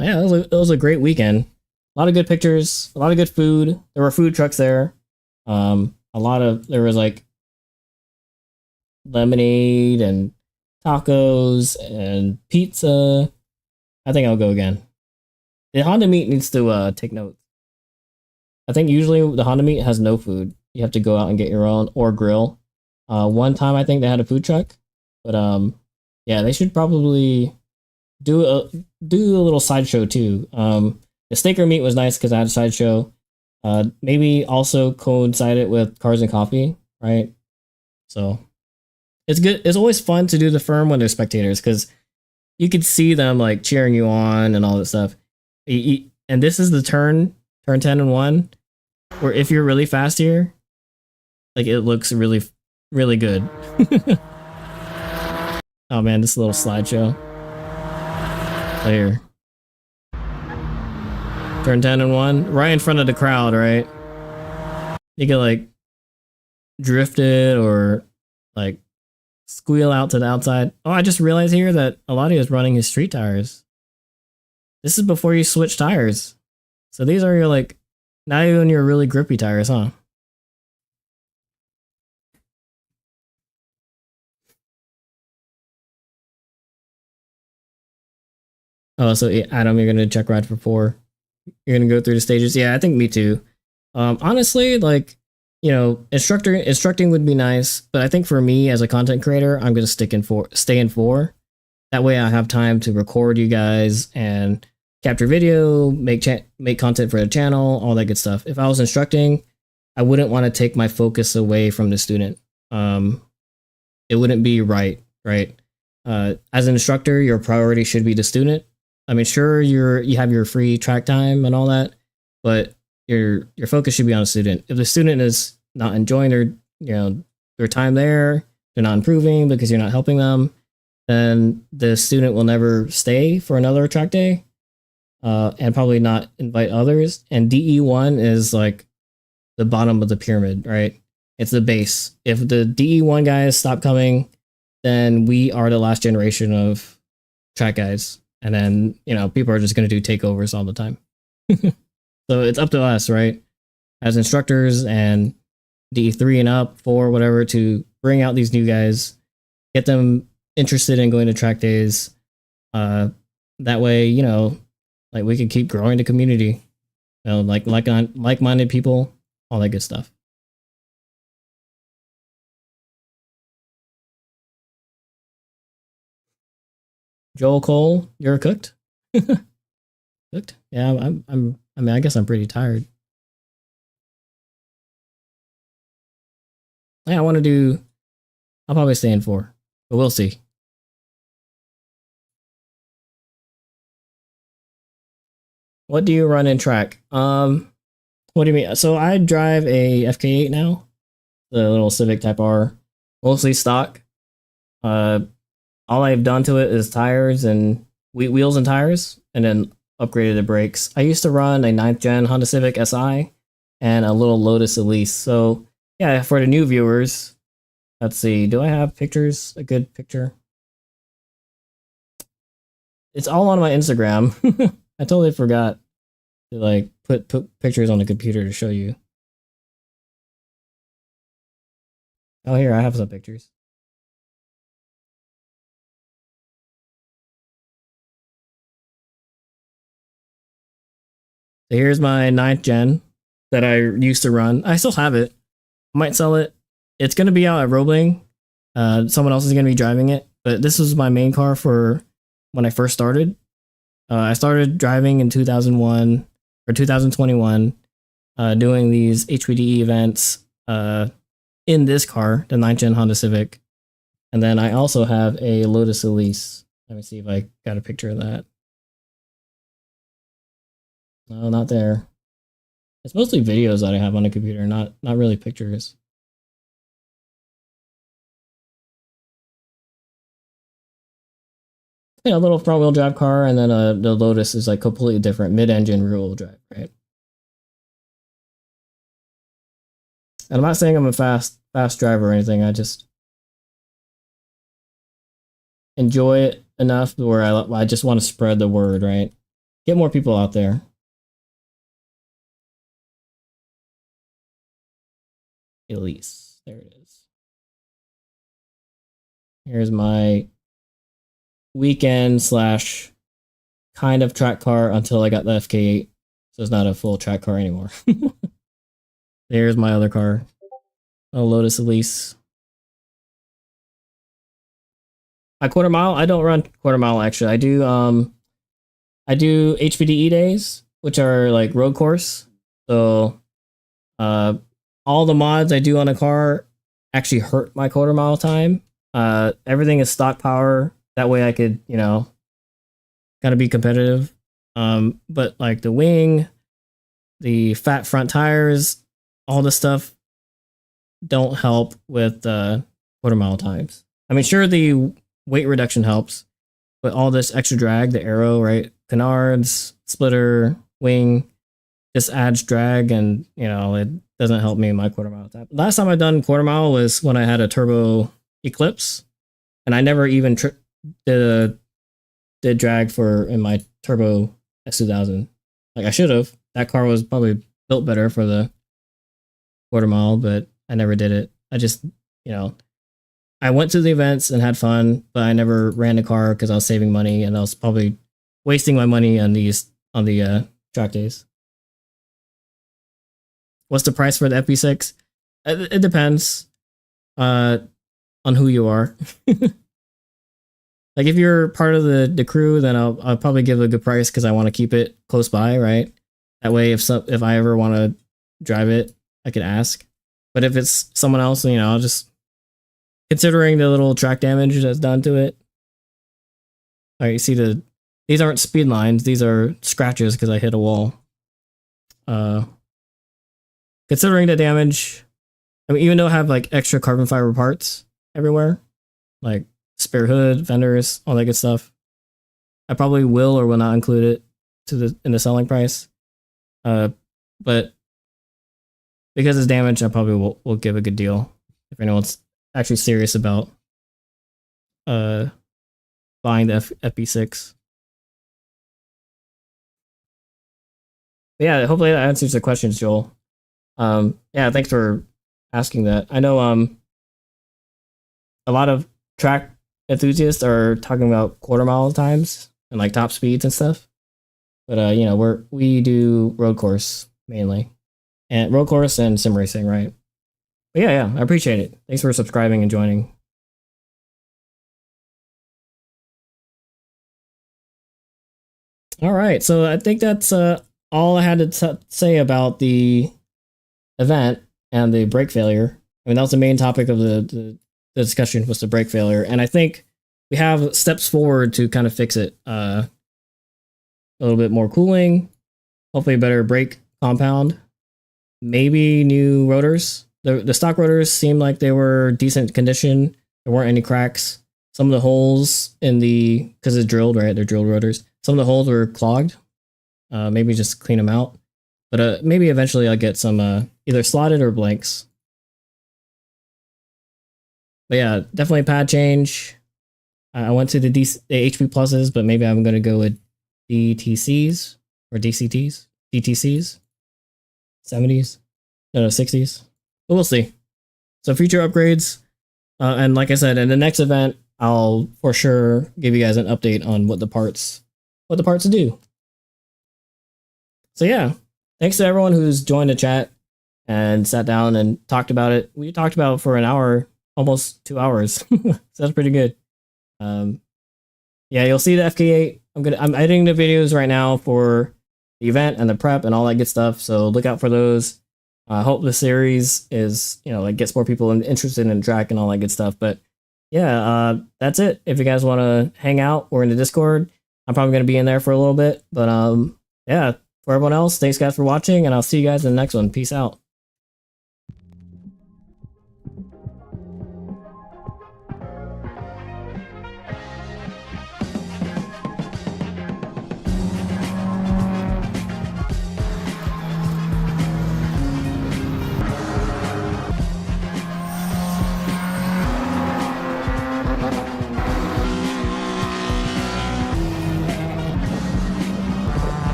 Speaker 1: Yeah, it was a great weekend. A lot of good pictures, a lot of good food. There were food trucks there. There was like lemonade and tacos and pizza. I think I'll go again. The Honda meet needs to take notes. I think usually the Honda meet has no food. You have to go out and get your own or grill. One time I think they had a food truck, but yeah, they should probably do a little sideshow too. The Staker meet was nice because I had a sideshow. Maybe also coincide it with Cars and Coffee, right? So it's good. It's always fun to do the firm when there's spectators because you could see them like cheering you on and all that stuff. And this is the turn 10 and 1, where if you're really fast here, like it looks really, really good. Oh man, this little slideshow. There. Turn 10 and 1, right in front of the crowd, right? You can like drift it or like squeal out to the outside. Oh, I just realized here that Eladio is running his street tires. This is before you switch tires. So these are your like, now you're on your really grippy tires, huh? Oh, so Adam, you're gonna check ride for 4. You're gonna go through the stages. Yeah, I think me too. Honestly, like, you know, instructing would be nice, but I think for me as a content creator, I'm gonna stay in 4. That way I have time to record you guys and capture video, make content for the channel, all that good stuff. If I was instructing, I wouldn't want to take my focus away from the student. It wouldn't be right? As an instructor, your priority should be the student. I mean, sure, you have your free track time and all that, but your focus should be on the student. If the student is not enjoying their time there, they're not improving because you're not helping them, then the student will never stay for another track day, and probably not invite others. And DE1 is like the bottom of the pyramid, right? It's the base. If the DE1 guys stop coming, then we are the last generation of track guys. And then, you know, people are just going to do takeovers all the time. So it's up to us, right? As instructors and D3 and up, 4, whatever, to bring out these new guys, get them interested in going to track days. That way, you know, like we can keep growing the community. You know, like-minded people, all that good stuff. Joel Cole, you're cooked? Cooked? Yeah, I mean, I guess I'm pretty tired. Yeah, I'll probably stay in 4, but we'll see. What do you run in track? What do you mean? So I drive a FK8 now, the little Civic Type-R, mostly stock. All I've done to it is tires and wheels and tires, and then upgraded the brakes. I used to run a 9th gen Honda Civic Si and a little Lotus Elise. So yeah, for the new viewers, let's see. Do I have pictures? A good picture? It's all on my Instagram. I totally forgot to like put pictures on the computer to show you. Oh, here, I have some pictures. So here's my 9th gen that I used to run. I still have it. Might sell it. It's going to be out at Roebling. Someone else is going to be driving it. But this was my main car for when I first started. I started driving in 2001 or 2021, doing these HPDE events in this car, the 9th gen Honda Civic. And then I also have a Lotus Elise. Let me see if I got a picture of that. No, not there. It's mostly videos that I have on the computer, not really pictures. Yeah, a little front wheel drive car, and then the Lotus is like completely different, mid-engine rear wheel drive, right? And I'm not saying I'm a fast driver or anything. I just enjoy it enough where I just want to spread the word, right? Get more people out there. Elise, there it is. Here's my weekend slash kind of track car until I got the FK8, so it's not a full track car anymore. There's my other car, a Lotus Elise. My quarter mile, I don't run quarter mile actually. I do HPDE days, which are like road course. So all the mods I do on a car actually hurt my quarter mile time. Everything is stock power. That way I could, you know, gotta be competitive. But like the wing, the fat front tires, all this stuff don't help with quarter mile times. I mean, sure, the weight reduction helps, but all this extra drag, the aero, right? Canards, splitter, wing, just adds drag, and you know, it doesn't help me in my quarter mile time. Last time I done quarter mile was when I had a turbo Eclipse, and I never even did drag for in my turbo S2000. Like I should have. That car was probably built better for the quarter mile, but I never did it. I just, you know, I went to the events and had fun, but I never ran the car because I was saving money, and I was probably wasting my money on the track days. What's the price for the FP6? It depends on who you are. Like if you're part of the crew, then I'll probably give a good price because I want to keep it close by, right? That way, if I ever want to drive it, I could ask. But if it's someone else, you know, I'll just, considering the little track damage that's done to it. All right, you see these aren't speed lines; these are scratches because I hit a wall. Considering the damage, I mean, even though I have like extra carbon fiber parts everywhere, like spare hood, fenders, all that good stuff, I probably will or will not include it in the selling price. But because it's damaged, I probably will give a good deal if anyone's actually serious about buying the FP6. Yeah, hopefully that answers the questions, Joel. Yeah, thanks for asking that. I know a lot of track enthusiasts are talking about quarter mile times and like top speeds and stuff. But you know, we do road course mainly. And road course and sim racing, right? But yeah, I appreciate it. Thanks for subscribing and joining. All right, so I think that's all I had to say about the event and the brake failure. I mean, that was the main topic of the discussion, was the brake failure, and I think we have steps forward to kind of fix it. A little bit more cooling, hopefully a better brake compound, maybe new rotors. The stock rotors seemed like they were decent condition. There weren't any cracks. Some of the holes in because it's drilled, right? They're drilled rotors. Some of the holes were clogged. Maybe just clean them out. But maybe eventually I'll get some either slotted or blanks. But yeah, definitely pad change. I went to the HP pluses, but maybe I'm going to go with DTCs or DCTs, DTCs, 70s, no, 60s. But we'll see. So future upgrades, and like I said, in the next event, I'll for sure give you guys an update on what the parts do. So yeah, thanks to everyone who's joined the chat and sat down and talked about it. We talked about it for an hour, almost 2 hours. So that's pretty good. Yeah, you'll see the FK8. I'm editing the videos right now for the event and the prep and all that good stuff. So look out for those. I hope the series is, like gets more people interested in track and all that good stuff. But yeah, that's it. If you guys want to hang out, we're in the Discord. I'm probably going to be in there for a little bit. But yeah, for everyone else, thanks guys for watching, and I'll see you guys in the next one. Peace out.